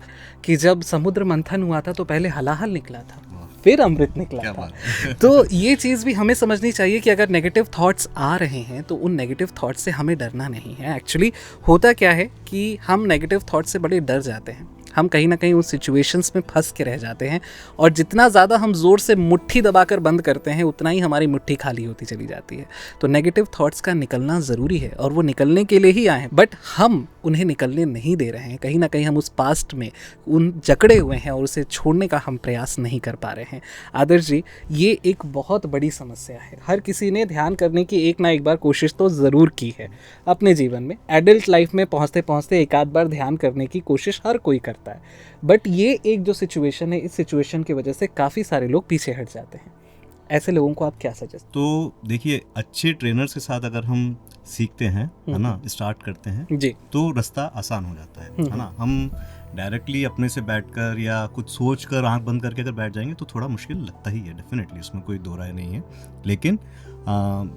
कि जब समुद्र मंथन हुआ था तो पहले हलाहल निकला था, फिर अमृत निकला था। तो ये चीज़ भी हमें समझनी चाहिए कि अगर नेगेटिव थॉट्स आ रहे हैं तो उन नेगेटिव थॉट्स से हमें डरना नहीं है। एक्चुअली होता क्या है कि हम नेगेटिव थॉट्स से बड़े डर जाते हैं, हम कहीं ना कहीं उन सिचुएशंस में फंस के रह जाते हैं, और जितना ज़्यादा हम ज़ोर से मुट्ठी दबाकर बंद करते हैं उतना ही हमारी मुट्ठी खाली होती चली जाती है। तो नेगेटिव थॉट्स का निकलना ज़रूरी है, और वो निकलने के लिए ही आए हैं, बट हम उन्हें निकलने नहीं दे रहे हैं। कहीं ना कहीं हम उस पास्ट में उन जकड़े हुए हैं और उसे छोड़ने का हम प्रयास नहीं कर पा रहे हैं। आदर्श जी, ये एक बहुत बड़ी समस्या है। हर किसी ने ध्यान करने की एक ना एक बार कोशिश तो ज़रूर की है अपने जीवन में। एडल्ट लाइफ में पहुँचते पहुँचते एक आध बार ध्यान करने की कोशिश हर कोई करता है, बट ये एक जो सिचुएशन है, इस सिचुएशन की वजह से काफ़ी सारे लोग पीछे हट जाते हैं। ऐसे लोगों को आप क्या सजेस्ट? तो देखिए, अच्छे ट्रेनर्स के साथ अगर हम सीखते हैं, है ना, स्टार्ट करते हैं जी, तो रास्ता आसान हो जाता है ना। हम डायरेक्टली अपने से बैठकर या कुछ सोच कर आँख बंद करके अगर बैठ जाएंगे तो थोड़ा मुश्किल लगता ही है, डेफिनेटली, उसमें कोई दो राय नहीं है। लेकिन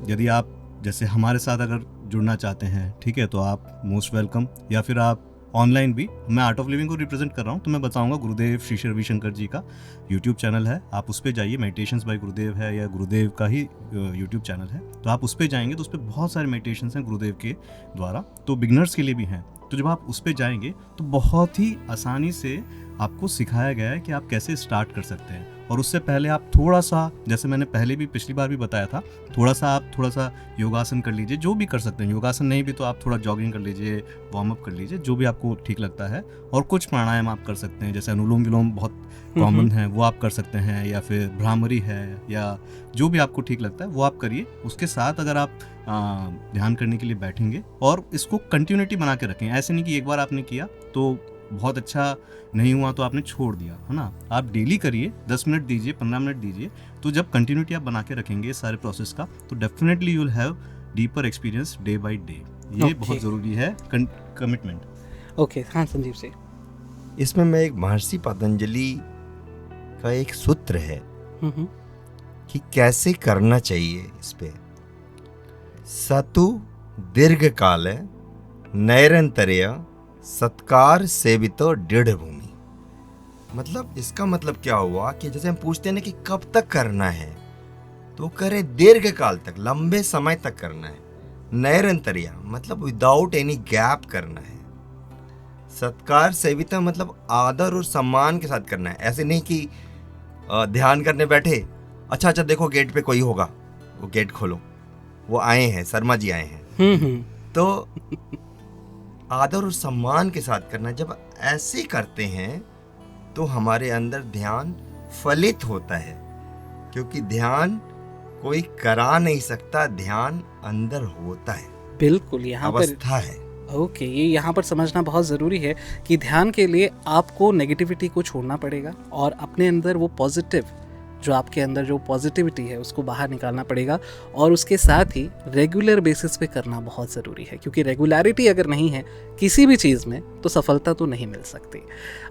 यदि आप जैसे हमारे साथ अगर जुड़ना चाहते हैं, ठीक है, तो आप मोस्ट वेलकम। या फिर आप ऑनलाइन भी, मैं आर्ट ऑफ लिविंग को रिप्रेजेंट कर रहा हूँ, तो मैं बताऊंगा गुरुदेव श्री श्री रविशंकर जी का यूट्यूब चैनल है, आप उस पर जाइए। मेडिटेशंस बाय गुरुदेव है, या गुरुदेव का ही यूट्यूब चैनल है, तो आप उस पर जाएंगे तो उस पर बहुत सारे मेडिटेशंस हैं गुरुदेव के द्वारा, तो बिगनर्स के लिए भी हैं। तो जब आप उस पर जाएंगे तो बहुत ही आसानी से आपको सिखाया गया है कि आप कैसे स्टार्ट कर सकते हैं। और उससे पहले आप थोड़ा सा, जैसे मैंने पहले भी पिछली बार भी बताया था, थोड़ा सा योगासन कर लीजिए, जो भी कर सकते हैं। योगासन नहीं भी तो आप थोड़ा जॉगिंग कर लीजिए, वार्म अप कर लीजिए, जो भी आपको ठीक लगता है। और कुछ प्राणायाम आप कर सकते हैं, जैसे अनुलोम विलोम बहुत कॉमन है, वो आप कर सकते हैं, या फिर भ्रामरी है, या जो भी आपको ठीक लगता है वो आप करिए। उसके साथ अगर आप ध्यान करने के लिए बैठेंगे और इसको कंटिन्यूटी बना के रखें, ऐसे नहीं कि एक बार आपने किया तो बहुत अच्छा नहीं हुआ तो आपने छोड़ दिया, है ना। आप डेली करिए, 10 मिनट दीजिए, 15 मिनट दीजिए, तो जब कंटिन्यूटी आप बना के रखेंगे इस सारे प्रोसेस का, तो definitely you will have deeper experience day by day. ये बहुत ज़रूरी है, कमिटमेंट। ओके, हाँ संजीव से। इसमें मैं एक महर्षि पतंजलि का एक सूत्र है कि कैसे करना चाहिए। इस पे सतु दीर्घ काल नैरंतर्य सत्कार सेवितो दृढ़ भूमि। मतलब इसका मतलब क्या हुआ कि जैसे हम पूछते हैं ना कि कब तक करना है, तो करे दीर्घ काल तक, लंबे समय तक करना है। नैरंतर्य मतलब विदाउट एनी गैप करना है। सत्कार सेविता मतलब आदर और सम्मान के साथ करना है। ऐसे नहीं कि ध्यान करने बैठे, अच्छा देखो गेट पे कोई होगा, वो गेट खोलो, वो आए हैं, शर्मा जी आए हैं, तो आदर और सम्मान के साथ करना। जब ऐसे करते हैं तो हमारे अंदर ध्यान फलित होता है, क्योंकि ध्यान कोई करा नहीं सकता, ध्यान अंदर होता है। बिल्कुल, यहाँ पर अवस्था है। ओके, ये यहाँ पर समझना बहुत ज़रूरी है कि ध्यान के लिए आपको नेगेटिविटी को छोड़ना पड़ेगा और अपने अंदर वो पॉजिटिव, जो आपके अंदर जो पॉजिटिविटी है उसको बाहर निकालना पड़ेगा। और उसके साथ ही रेगुलर बेसिस पे करना बहुत ज़रूरी है, क्योंकि रेगुलरिटी अगर नहीं है किसी भी चीज़ में तो सफलता तो नहीं मिल सकती।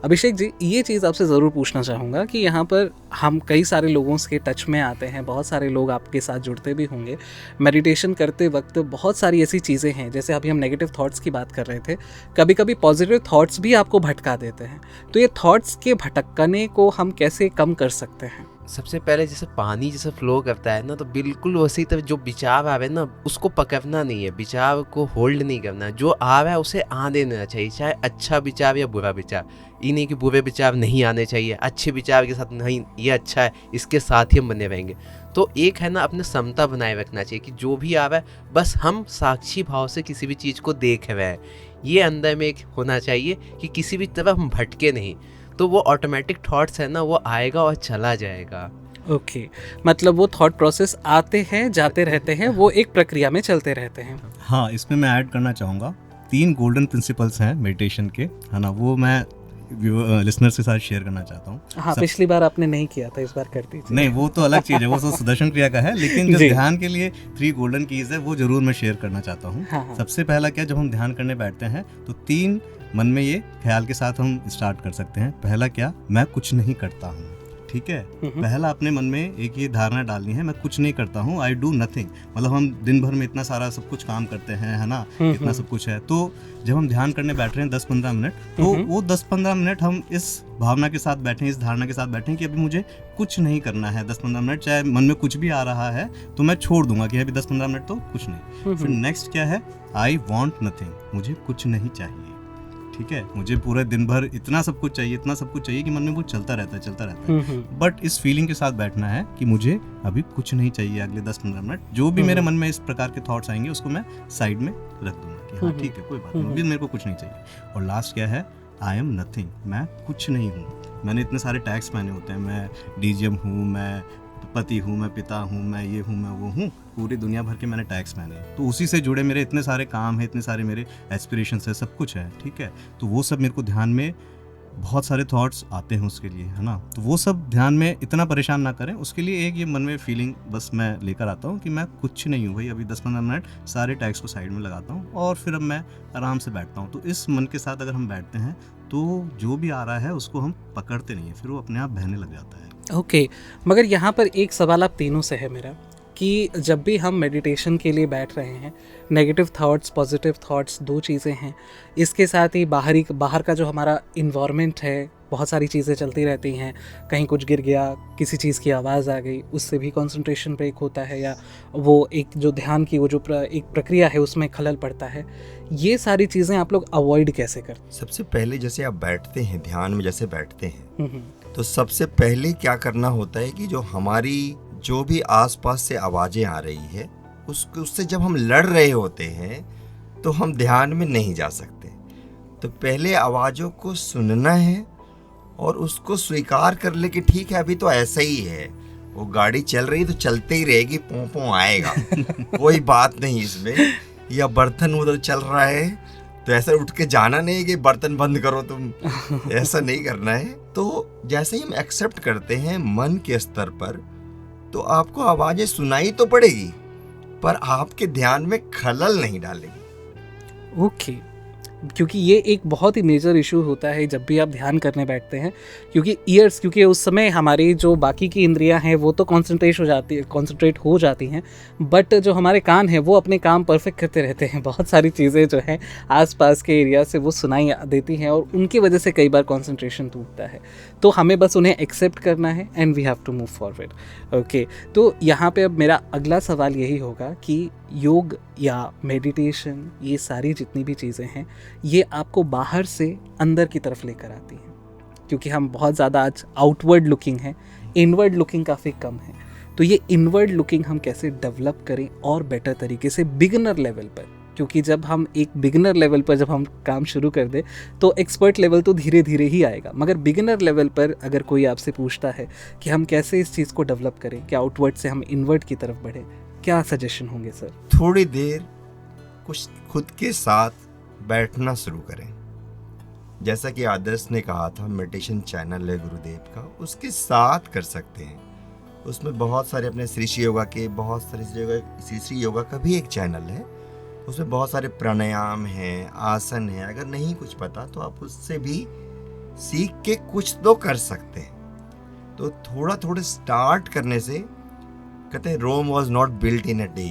अभिषेक जी, ये चीज़ आपसे ज़रूर पूछना चाहूँगा कि यहाँ पर हम कई सारे लोगों के टच में आते हैं, बहुत सारे लोग आपके साथ जुड़ते भी होंगे मेडिटेशन करते वक्त। बहुत सारी ऐसी चीज़ें हैं, जैसे अभी हम नेगेटिव थॉट्स की बात कर रहे थे, कभी कभी पॉजिटिव थॉट्स भी आपको भटका देते हैं। तो ये थॉट्स के भटकने को हम कैसे कम कर सकते हैं? सबसे पहले जैसे पानी जैसे फ्लो करता है ना, तो बिल्कुल वैसे ही तब जो विचार आवे ना उसको पकड़ना नहीं है, विचार को होल्ड नहीं करना। जो आ रहा है उसे आने देना चाहिए, चाहे अच्छा विचार या बुरा विचार। ये नहीं कि बुरे विचार नहीं आने चाहिए, अच्छे विचार के साथ नहीं ये अच्छा है इसके साथ ही हम बने रहेंगे। तो एक है ना, अपने समता बनाए रखना चाहिए कि जो भी आ रहा है बस हम साक्षी भाव से किसी भी चीज़ को देख रहे हैं। ये अंदर में एक होना चाहिए कि किसी भी तरफ हम भटके नहीं, तो वो ऑटोमेटिक थॉट्स है ना वो आएगा और चला जाएगा। ओके, मतलब वो थॉट प्रोसेस आते हैं जाते रहते हैं, वो एक प्रक्रिया में चलते रहते हैं। हाँ, इसमें मैं ऐड करना चाहूँगा 3 गोल्डन प्रिंसिपल्स हैं मेडिटेशन के, है ना, वो मैं लिसनर्स के साथ शेयर करना चाहता हूँ। हाँ, पिछली बार आपने नहीं किया था, इस बार कर दीजिए। नहीं, वो तो अलग चीज़ है, वो तो सुदर्शन क्रिया का है, लेकिन जो ध्यान के लिए 3 गोल्डन कीज है वो जरूर मैं शेयर करना चाहता हूँ। हाँ। सबसे पहला क्या, जब हम ध्यान करने बैठते हैं तो 3 मन में ये ख्याल के साथ हम स्टार्ट कर सकते हैं। पहला क्या, मैं कुछ नहीं करता हूँ, ठीक है। पहला अपने मन में एक ये धारणा डालनी है, मैं कुछ नहीं करता हूँ, आई डू नथिंग। मतलब हम दिन भर में इतना सारा सब कुछ काम करते हैं, है ना, इतना सब कुछ है। तो जब हम ध्यान करने बैठ रहे हैं 10-15 मिनट, तो वो 10-15 मिनट हम इस भावना के साथ बैठें, इस धारणा के साथ बैठें कि अभी मुझे कुछ नहीं करना है 10-15 मिनट। चाहे मन में कुछ भी आ रहा है तो मैं छोड़ दूंगा कि अभी 10-15 मिनट तो कुछ नहीं। फिर नेक्स्ट क्या है, आई वॉन्ट नथिंग, मुझे कुछ नहीं चाहिए, ठीक है, मुझे पूरे दिन भर इतना सब कुछ चाहिए कि मन में वो चलता रहता है। बट इस फीलिंग के साथ बैठना है कि मुझे अभी कुछ नहीं चाहिए, अगले 10-15 मिनट जो भी मेरे मन में इस प्रकार के थॉट्स आएंगे उसको मैं साइड में रख दूंगा कि हाँ ठीक है, कोई बात नहीं, अभी मेरे को कुछ नहीं चाहिए। और लास्ट क्या है, आई एम नथिंग, मैं कुछ नहीं हूँ। मैंने इतने सारे टैग्स पहने होते हैं, मैं डीजीएम हूँ, मैं पति हूँ, मैं पिता हूँ, मैं ये हूँ, मैं वो हूँ, पूरी दुनिया भर के मैंने टैग्स पहने हैं। तो उसी से जुड़े मेरे इतने सारे काम हैं, इतने सारे मेरे एस्पिरेशंस है, सब कुछ है, ठीक है। तो वो सब मेरे को ध्यान में, बहुत सारे थॉट्स आते हैं उसके लिए, है ना। तो वो सब ध्यान में इतना परेशान ना करें, उसके लिए एक ये मन में फीलिंग बस मैं लेकर आता हूँ कि मैं कुछ नहीं हूँ भाई, अभी 10-15 मिनट सारे टैग्स को साइड में लगाता हूँ और फिर अब मैं आराम से बैठता हूँ। तो इस मन के साथ अगर हम बैठते हैं तो जो भी आ रहा है उसको हम पकड़ते नहीं है, फिर वो अपने आप बहने लग जाता है। ओके, मगर यहाँ पर एक सवाल आप तीनों से है मेरा कि जब भी हम मेडिटेशन के लिए बैठ रहे हैं, नेगेटिव थॉट्स, पॉजिटिव थॉट्स, दो चीज़ें हैं। इसके साथ ही बाहर का जो हमारा इन्वायरमेंट है, बहुत सारी चीज़ें चलती रहती हैं, कहीं कुछ गिर गया, किसी चीज़ की आवाज़ आ गई, उससे भी कंसंट्रेशन ब्रेक होता है, या वो एक जो ध्यान की वो जो एक प्रक्रिया है उसमें खलल पड़ता है। ये सारी चीज़ें आप लोग अवॉइड कैसे करते? सबसे पहले जैसे आप बैठते हैं, ध्यान में जैसे बैठते हैं, तो सबसे पहले क्या करना होता है कि जो हमारी जो भी आसपास से आवाज़ें आ रही है उससे जब हम लड़ रहे होते हैं तो हम ध्यान में नहीं जा सकते। तो पहले आवाज़ों को सुनना है और उसको स्वीकार कर ले कि ठीक है, अभी तो ऐसा ही है, वो गाड़ी चल रही तो चलते ही रहेगी, पों पों आएगा कोई बात नहीं इसमें। या बर्तन उधर चल रहा है तो ऐसा उठ के जाना नहीं कि बर्तन बंद करो तुम, ऐसा नहीं करना है। तो जैसे ही हम एक्सेप्ट करते हैं मन के स्तर पर, तो आपको आवाजें सुनाई तो पड़ेगी पर आपके ध्यान में खलल नहीं डालेगी। ओके, क्योंकि ये एक बहुत ही मेजर इशू होता है जब भी आप ध्यान करने बैठते हैं, क्योंकि उस समय हमारी जो बाकी की इंद्रियां हैं वो तो कॉन्सेंट्रेट हो जाती हैं, बट जो हमारे कान हैं वो अपने काम परफेक्ट करते रहते हैं। बहुत सारी चीज़ें जो हैं आसपास के एरिया से वो सुनाई देती हैं और उनकी वजह से कई बार कॉन्सेंट्रेशन टूटता है। तो हमें बस उन्हें एक्सेप्ट करना है and we have to move forward. Okay, तो यहाँ पे अब मेरा अगला सवाल यही होगा कि योग या मेडिटेशन, ये सारी जितनी भी चीज़ें हैं, ये आपको बाहर से अंदर की तरफ लेकर आती हैं, क्योंकि हम बहुत ज़्यादा आज आउटवर्ड लुकिंग हैं, इनवर्ड लुकिंग काफ़ी कम है। तो ये इनवर्ड लुकिंग हम कैसे डेवलप करें और बेटर तरीके से बिगिनर लेवल पर, क्योंकि जब हम एक बिगिनर लेवल पर जब हम काम शुरू कर दें तो एक्सपर्ट लेवल तो धीरे धीरे ही आएगा, मगर बिगिनर लेवल पर अगर कोई आपसे पूछता है कि हम कैसे इस चीज़ को डेवलप करें, क्या आउटवर्ड से हम इनवर्ड की तरफ बढ़ें, क्या सजेशन होंगे सर? थोड़ी देर कुछ खुद के साथ बैठना शुरू करें। जैसा कि आदर्श ने कहा था, मेडिटेशन चैनल है गुरुदेव का, उसके साथ कर सकते हैं। उसमें बहुत सारे अपने श्री श्री योगा के, बहुत सारे श्री श्री योगा का भी एक चैनल है, उसमें बहुत सारे प्राणायाम हैं, आसन हैं। अगर नहीं कुछ पता तो आप उससे भी सीख के कुछ तो कर सकते हैं। तो थोड़ा थोड़ा स्टार्ट करने से, कहते हैं Rome was not built in a day,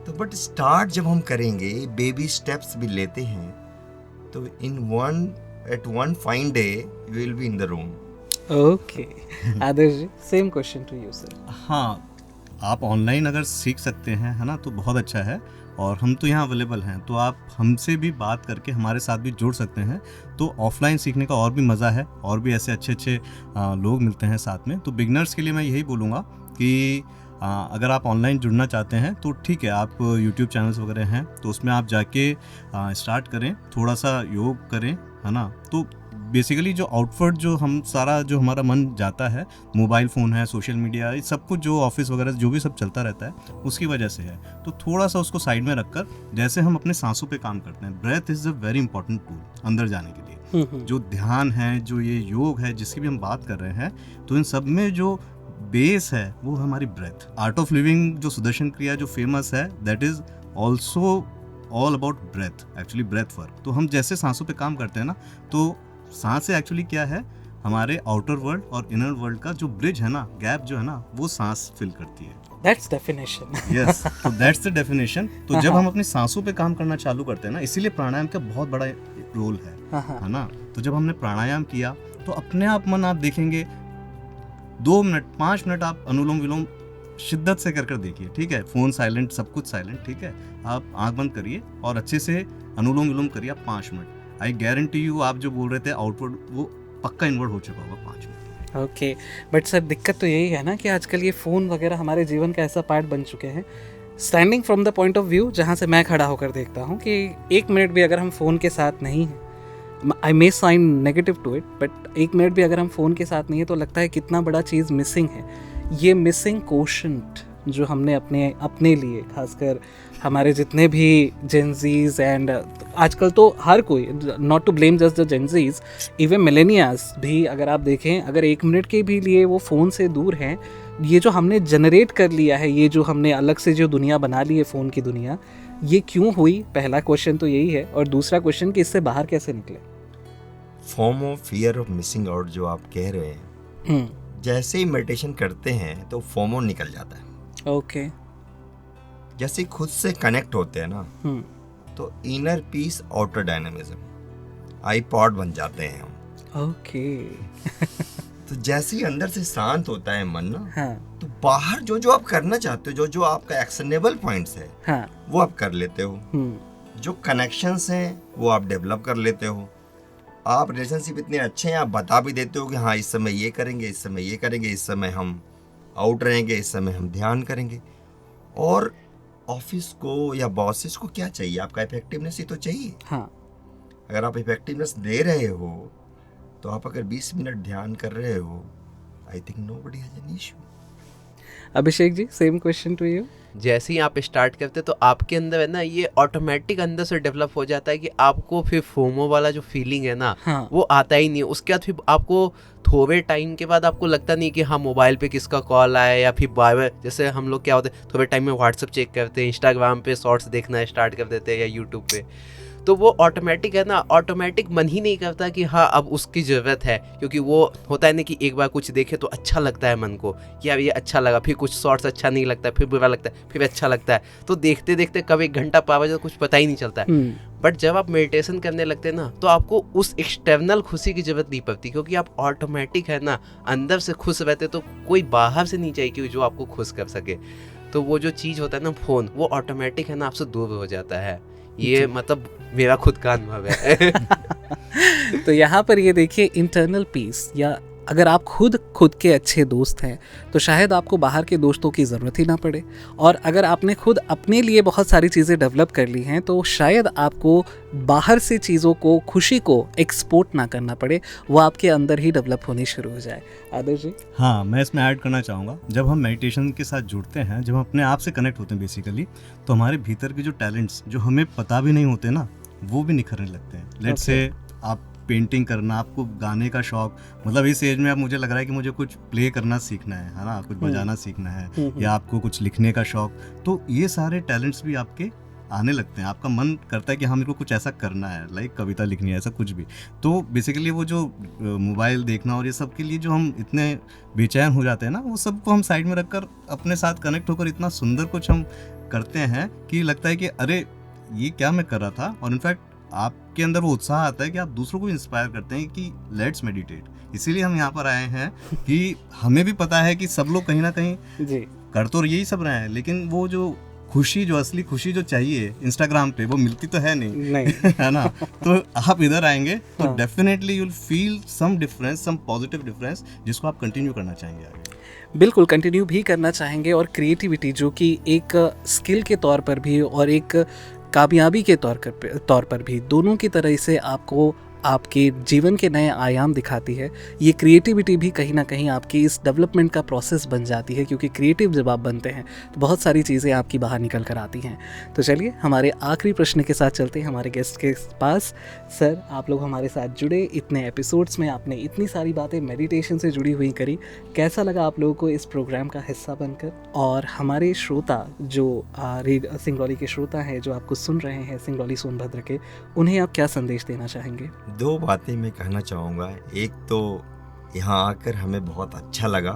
तो बट स्टार्ट जब हम करेंगे, बेबी स्टेप्स भी लेते हैं, तो at one fine day you will be in the Rome. Okay, Adarsh ji, same question to you sir. हाँ, आप ऑनलाइन अगर सीख सकते हैं, है ना, तो बहुत अच्छा है, और हम तो यहाँ अवेलेबल हैं, तो आप हमसे भी बात करके हमारे साथ भी जुड़ सकते हैं। तो ऑफलाइन सीखने का और भी मज़ा है, और भी ऐसे अच्छे अच्छे लोग मिलते हैं साथ में। तो बिगनर्स के लिए मैं यही बोलूँगा कि अगर आप ऑनलाइन जुड़ना चाहते हैं तो ठीक है, आप यूट्यूब चैनल्स वगैरह हैं तो उसमें आप जाके स्टार्ट करें, थोड़ा सा योग करें, है ना। तो बेसिकली जो आउटवर्ड जो जो हमारा मन जाता है, मोबाइल फ़ोन है, सोशल मीडिया, ये सब कुछ जो ऑफिस वगैरह जो भी सब चलता रहता है उसकी वजह से है। तो थोड़ा सा उसको साइड में रखकर, जैसे हम अपने सांसों पे काम करते हैं, breath is a very important tool अंदर जाने के लिए। जो ध्यान है, जो ये योग है जिसकी भी हम बात कर रहे हैं, तो इन सब में जो बेस है वो हमारी ब्रेथ। आर्ट ऑफ लिविंग जो सुदर्शन क्रिया जो फेमस है, that is also all about breath, actually breath work. तो हम जैसे सांसों पे काम करते हैं ना, तो सांसें एक्चुअली क्या है, हमारे आउटर वर्ल्ड और इनर वर्ल्ड का जो ब्रिज है ना, गैप जो है ना, वो सांस फिल करती है। That's definition. Yes, तो that's the definition। तो जब हम अपनी सांसों पे काम करना चालू करते हैं ना, इसीलिए प्राणायाम का बहुत बड़ा रोल है ना। तो जब हमने प्राणायाम किया तो अपने आप मन, आप देखेंगे 2 मिनट 5 मिनट आप अनुलोम विलोम शिद्दत से कर देखिए, ठीक है। फ़ोन साइलेंट, सब कुछ साइलेंट, ठीक है। आप आंख बंद करिए और अच्छे से अनुलोम विलोम करिए आप 5 मिनट। आई गारंटी यू आप जो बोल रहे थे आउटपुट वो पक्का इन्वर्ट हो चुका होगा 5 मिनट। ओके, बट सर दिक्कत तो यही है ना कि आजकल ये फ़ोन वगैरह हमारे जीवन का ऐसा पार्ट बन चुके हैं, standing from the point of view जहाँ से मैं खड़ा होकर देखता हूँ कि 1 मिनट भी अगर हम फ़ोन के साथ नहीं हैं, I may sign negative to it, but 1 minute भी अगर हम फ़ोन के साथ नहीं है तो लगता है कितना बड़ा चीज़ मिसिंग है। ये मिसिंग कोशेंट जो हमने अपने लिए, खासकर हमारे जितने भी जेनजीज एंड आजकल तो हर कोई, not to blame just the Gen Zs, even millennials भी अगर आप देखें, अगर 1 मिनट के भी लिए वो फ़ोन से दूर हैं, ये जो हमने जनरेट कर लिया है, ये जो हमने अलग से जो दुनिया बना ली है फ़ोन की दुनिया, ये क्यों हुई? पहला क्वेश्चन तो यही है, और दूसरा क्वेश्चन कि इससे बाहर कैसे निकले। Form of fear of missing out जो आप कह रहे हैं, जैसे ही मेडिटेशन करते हैं तो फोमो निकल जाता है। ओके, जैसे खुद से कनेक्ट होते हैं ना, तो inner peace outer dynamism, iPod बन जाते हैं हम। ओके तो जैसे ही अंदर से शांत होता है मन ना, हाँ, तो बाहर जो जो आप करना चाहते हो, जो आपका एक्शनेबल पॉइंट्स है, हाँ, वो आप कर लेते हो। जो कनेक्शंस हैं वो आप डेवलप कर लेते हो। आप रिलेशनशिप इतने अच्छे हैं, आप बता भी देते हो कि हाँ इस समय ये करेंगे, इस समय ये करेंगे, इस समय हम आउट रहेंगे, इस समय हम ध्यान करेंगे। और ऑफिस को या बॉसेस को क्या चाहिए? आपका इफेक्टिवनेस ही तो चाहिए। हाँ, अगर आप इफेक्टिवनेस दे रहे हो, तो आप अगर 20 मिनट ध्यान कर रहे हो, I think nobody has an issue. Abhishek ji, same question to you. जैसे ही आप स्टार्ट करते तो आपके अंदर है ना, ये ऑटोमेटिक अंदर से डेवलप हो जाता है कि आपको फिर फोमो वाला जो फीलिंग है ना, हाँ, वो आता ही नहीं है। उसके बाद फिर आपको थोड़े टाइम के बाद आपको लगता नहीं कि हाँ मोबाइल पे किसका कॉल आया, या फिर बार जैसे हम लोग क्या होते हैं थोड़े टाइम में व्हाट्सएप चेक करते हैं, इंस्टाग्राम पे शॉर्ट्स देखना स्टार्ट कर देते हैं या यूट्यूब पे, तो वो ऑटोमेटिक है ना, ऑटोमेटिक मन ही नहीं करता कि हाँ अब उसकी ज़रूरत है। क्योंकि वो होता है ना कि एक बार कुछ देखे तो अच्छा लगता है मन को, यार ये अच्छा लगा, फिर कुछ शॉर्ट्स अच्छा नहीं लगता, फिर बुरा लगता है, फिर अच्छा लगता है, तो देखते देखते कब 1 घंटा पार हो जाता कुछ पता ही नहीं चलता है। बट जब आप मेडिटेशन करने लगते हैं ना, तो आपको उस एक्सटर्नल खुशी की ज़रूरत नहीं पड़ती, क्योंकि आप ऑटोमेटिक है ना अंदर से खुश रहते, तो कोई बाहर से नहीं चाहिए कि जो आपको खुश कर सके। तो वो जो चीज़ होता है ना फ़ोन, वो ऑटोमेटिक है ना आपसे दूर हो जाता है। ये मतलब मेरा खुद का अनुभव है। तो यहाँ पर ये देखिए, इंटरनल पीस, या अगर आप खुद के अच्छे दोस्त हैं तो शायद आपको बाहर के दोस्तों की ज़रूरत ही ना पड़े, और अगर आपने खुद अपने लिए बहुत सारी चीज़ें डेवलप कर ली हैं तो शायद आपको बाहर से चीज़ों को, खुशी को एक्सपोर्ट ना करना पड़े, वो आपके अंदर ही डेवलप होनी शुरू हो जाए। आदर्श जी। हाँ, मैं इसमें ऐड करना चाहूँगा, जब हम मेडिटेशन के साथ जुड़ते हैं, जब हम अपने आप से कनेक्ट होते हैं बेसिकली, तो हमारे भीतर के जो टैलेंट्स जो हमें पता भी नहीं होते ना, वो भी निखरने लगते हैं। लेट्स से आप पेंटिंग करना, आपको गाने का शौक, मतलब इस एज में अब मुझे लग रहा है कि मुझे कुछ प्ले करना सीखना है ना, कुछ बजाना सीखना है, या आपको कुछ लिखने का शौक, तो ये सारे टैलेंट्स भी आपके आने लगते हैं। आपका मन करता है कि हाँ मेरे को कुछ ऐसा करना है, लाइक कविता लिखनी है, ऐसा कुछ भी। तो बेसिकली वो जो मोबाइल देखना और ये सब के लिए जो हम इतने बेचैन हो जाते हैं ना, वो सबको हम साइड में रखकर अपने साथ कनेक्ट होकर इतना सुंदर कुछ हम करते हैं कि लगता है कि अरे ये क्या मैं कर रहा था। और इनफैक्ट आपके अंदर वो उत्साह आता है कि आप दूसरों को इंस्पायर करते हैं कि लेट्स मेडिटेट। इसीलिए हम यहाँ पर आए हैं कि हमें भी पता है कि सब लोग कहीं ना कहीं जी कर तो यही सब रहे हैं, लेकिन वो जो खुशी, जो असली खुशी जो चाहिए इंस्टाग्राम पे, वो मिलती तो है नहीं है ना। तो आप इधर आएंगे तो definitely you will feel some difference, some positive difference, जिसको आप कंटिन्यू करना चाहेंगे आगे। बिल्कुल कंटिन्यू भी करना चाहेंगे। और क्रिएटिविटी जो कि एक स्किल के तौर पर भी और एक कामयाबी के तौर पर भी, दोनों की तरह से आपको आपके जीवन के नए आयाम दिखाती है। ये क्रिएटिविटी भी कहीं ना कहीं आपकी इस डेवलपमेंट का प्रोसेस बन जाती है, क्योंकि क्रिएटिव जब आप बनते हैं तो बहुत सारी चीज़ें आपकी बाहर निकल कर आती हैं। तो चलिए हमारे आखिरी प्रश्न के साथ चलते हैं हमारे गेस्ट के पास। सर, आप लोग हमारे साथ जुड़े, इतने एपिसोड्स में आपने इतनी सारी बातें मेडिटेशन से जुड़ी हुई करी, कैसा लगा आप लोगों को इस प्रोग्राम का हिस्सा बनकर? और हमारे श्रोता जो सिंगरौली के श्रोता हैं, जो आपको सुन रहे हैं सिंगरौली सोनभद्र के, उन्हें आप क्या संदेश देना चाहेंगे? 2 बातें मैं कहना चाहूँगा। एक तो यहाँ आकर हमें बहुत अच्छा लगा,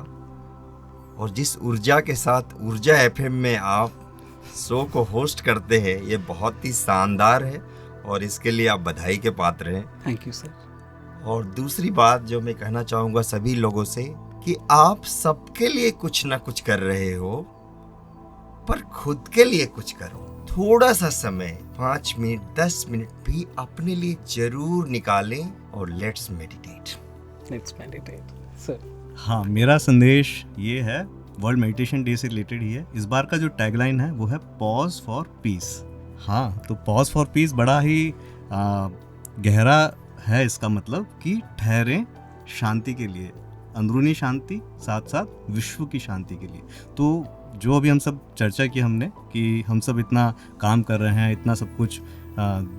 और जिस ऊर्जा के साथ ऊर्जा एफएम में आप शो को होस्ट करते हैं, ये बहुत ही शानदार है, और इसके लिए आप बधाई के पात्र हैं। Thank you sir. और दूसरी बात जो मैं कहना चाहूँगा सभी लोगों से, कि आप सबके लिए कुछ ना कुछ कर रहे हो, पर खुद के लिए कुछ करो। थोड़ा सा समय 5 मिनट 10 मिनट भी अपने लिए जरूर निकालें और लेट्स मेडिटेट। सर हाँ, मेरा संदेश ये है, वर्ल्ड मेडिटेशन डे से रिलेटेड ही है। इस बार का जो टैगलाइन है वो है पॉज फॉर पीस। हाँ, तो पॉज फॉर पीस बड़ा ही गहरा है इसका मतलब कि ठहरें शांति के लिए, अंदरूनी शांति साथ साथ विश्व की शांति के लिए। तो जो अभी हम सब चर्चा की हमने कि हम सब इतना काम कर रहे हैं, इतना सब कुछ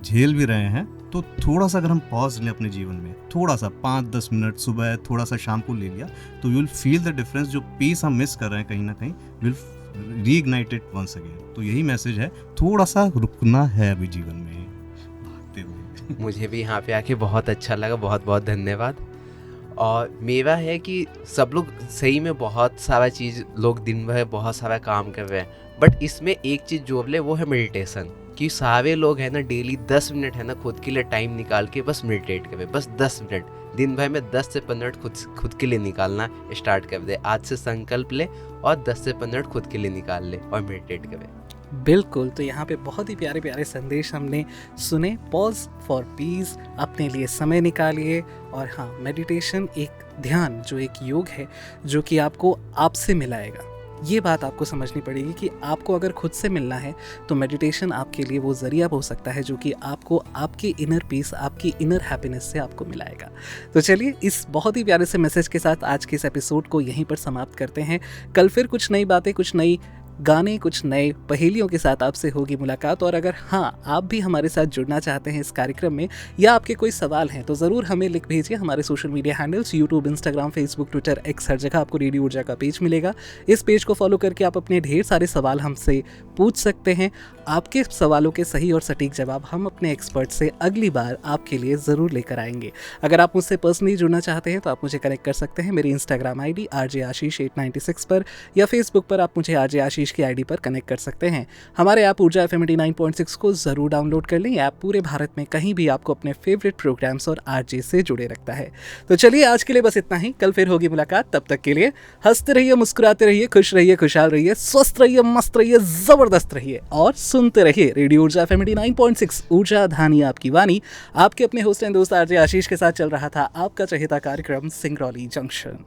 झेल भी रहे हैं, तो थोड़ा सा अगर हम पॉज लें अपने जीवन में, थोड़ा सा 5-10 मिनट सुबह, थोड़ा सा शाम को ले लिया, तो you will feel the difference. जो पीस हम मिस कर रहे हैं कहीं ना कहीं, will reignite it once again. तो यही मैसेज है, थोड़ा सा रुकना है अभी जीवन में भागते हुए। मुझे भी यहाँ पे आके बहुत अच्छा लगा, बहुत बहुत धन्यवाद। और मेरा है कि सब लोग सही में बहुत सारा चीज़, लोग दिन भर बहुत सारा काम कर रहे हैं, बट इसमें एक चीज़ जोड़ ले, वो है मेडिटेशन। कि सारे लोग है ना डेली 10 मिनट है ना खुद के लिए टाइम निकाल के बस मेडिटेट करें, बस 10 मिनट दिन भर में 10 से 15 मिनट खुद के लिए निकालना स्टार्ट कर दे। आज से संकल्प ले और 10 से 15 मिनट खुद के लिए निकाल ले और मेडिटेट करें। बिल्कुल, तो यहाँ पे बहुत ही प्यारे प्यारे संदेश हमने सुने। पॉज फॉर पीस, अपने लिए समय निकालिए। और हाँ, मेडिटेशन एक ध्यान, जो एक योग है जो कि आपको आपसे मिलाएगा। ये बात आपको समझनी पड़ेगी कि आपको अगर खुद से मिलना है तो मेडिटेशन आपके लिए वो ज़रिया हो सकता है जो कि आपको आपके इनर पीस, आपकी इनर हैप्पीनेस से आपको मिलाएगा। तो चलिए, इस बहुत ही प्यारे से मैसेज के साथ आज के इस एपिसोड को यहीं पर समाप्त करते हैं। कल फिर कुछ नई बातें, कुछ नई गाने, कुछ नए पहेलियों के साथ आपसे होगी मुलाकात। और अगर हाँ, आप भी हमारे साथ जुड़ना चाहते हैं इस कार्यक्रम में, या आपके कोई सवाल हैं, तो ज़रूर हमें लिख भेजिए। हमारे social media handles YouTube, Instagram, Facebook, Twitter, X, हर जगह आपको रेडियो ऊर्जा का पेज मिलेगा। इस पेज को फॉलो करके आप अपने ढेर सारे सवाल हमसे पूछ सकते हैं। आपके सवालों के सही और सटीक जवाब हम अपने एक्सपर्ट से अगली बार आपके लिए ज़रूर लेकर आएंगे। अगर आप मुझसे पर्सनली जुड़ना चाहते हैं तो आप मुझे कनेक्ट कर सकते हैं मेरी इंस्टाग्राम आईडी RJ-Ashish896 पर, या फेसबुक पर आप मुझे RJ आशीष की आईडी पर कनेक्ट कर सकते हैं। हमारे ऐप ऊर्जा FM 89.6 को ज़रूर डाउनलोड कर लें। ऐप पूरे भारत में कहीं भी आपको अपने फेवरेट प्रोग्राम्स और RJ से जुड़े रखता है। तो चलिए, आज के लिए बस इतना ही। कल फिर होगी मुलाकात। तब तक के लिए हंसते रहिए, मुस्कुराते रहिए, खुश रहिए, खुशहाल रहिए, स्वस्थ रहिए, मस्त रहिए, ज़बरदस्त रहिए और सुनते रहिए रेडियो ऊर्जा FM 89.6 ऊर्जा धानी आपकी वाणी। आपके अपने होस्ट एंड दोस्त RJ आशीष के साथ चल रहा था आपका चहेता कार्यक्रम सिंगरौली जंक्शन।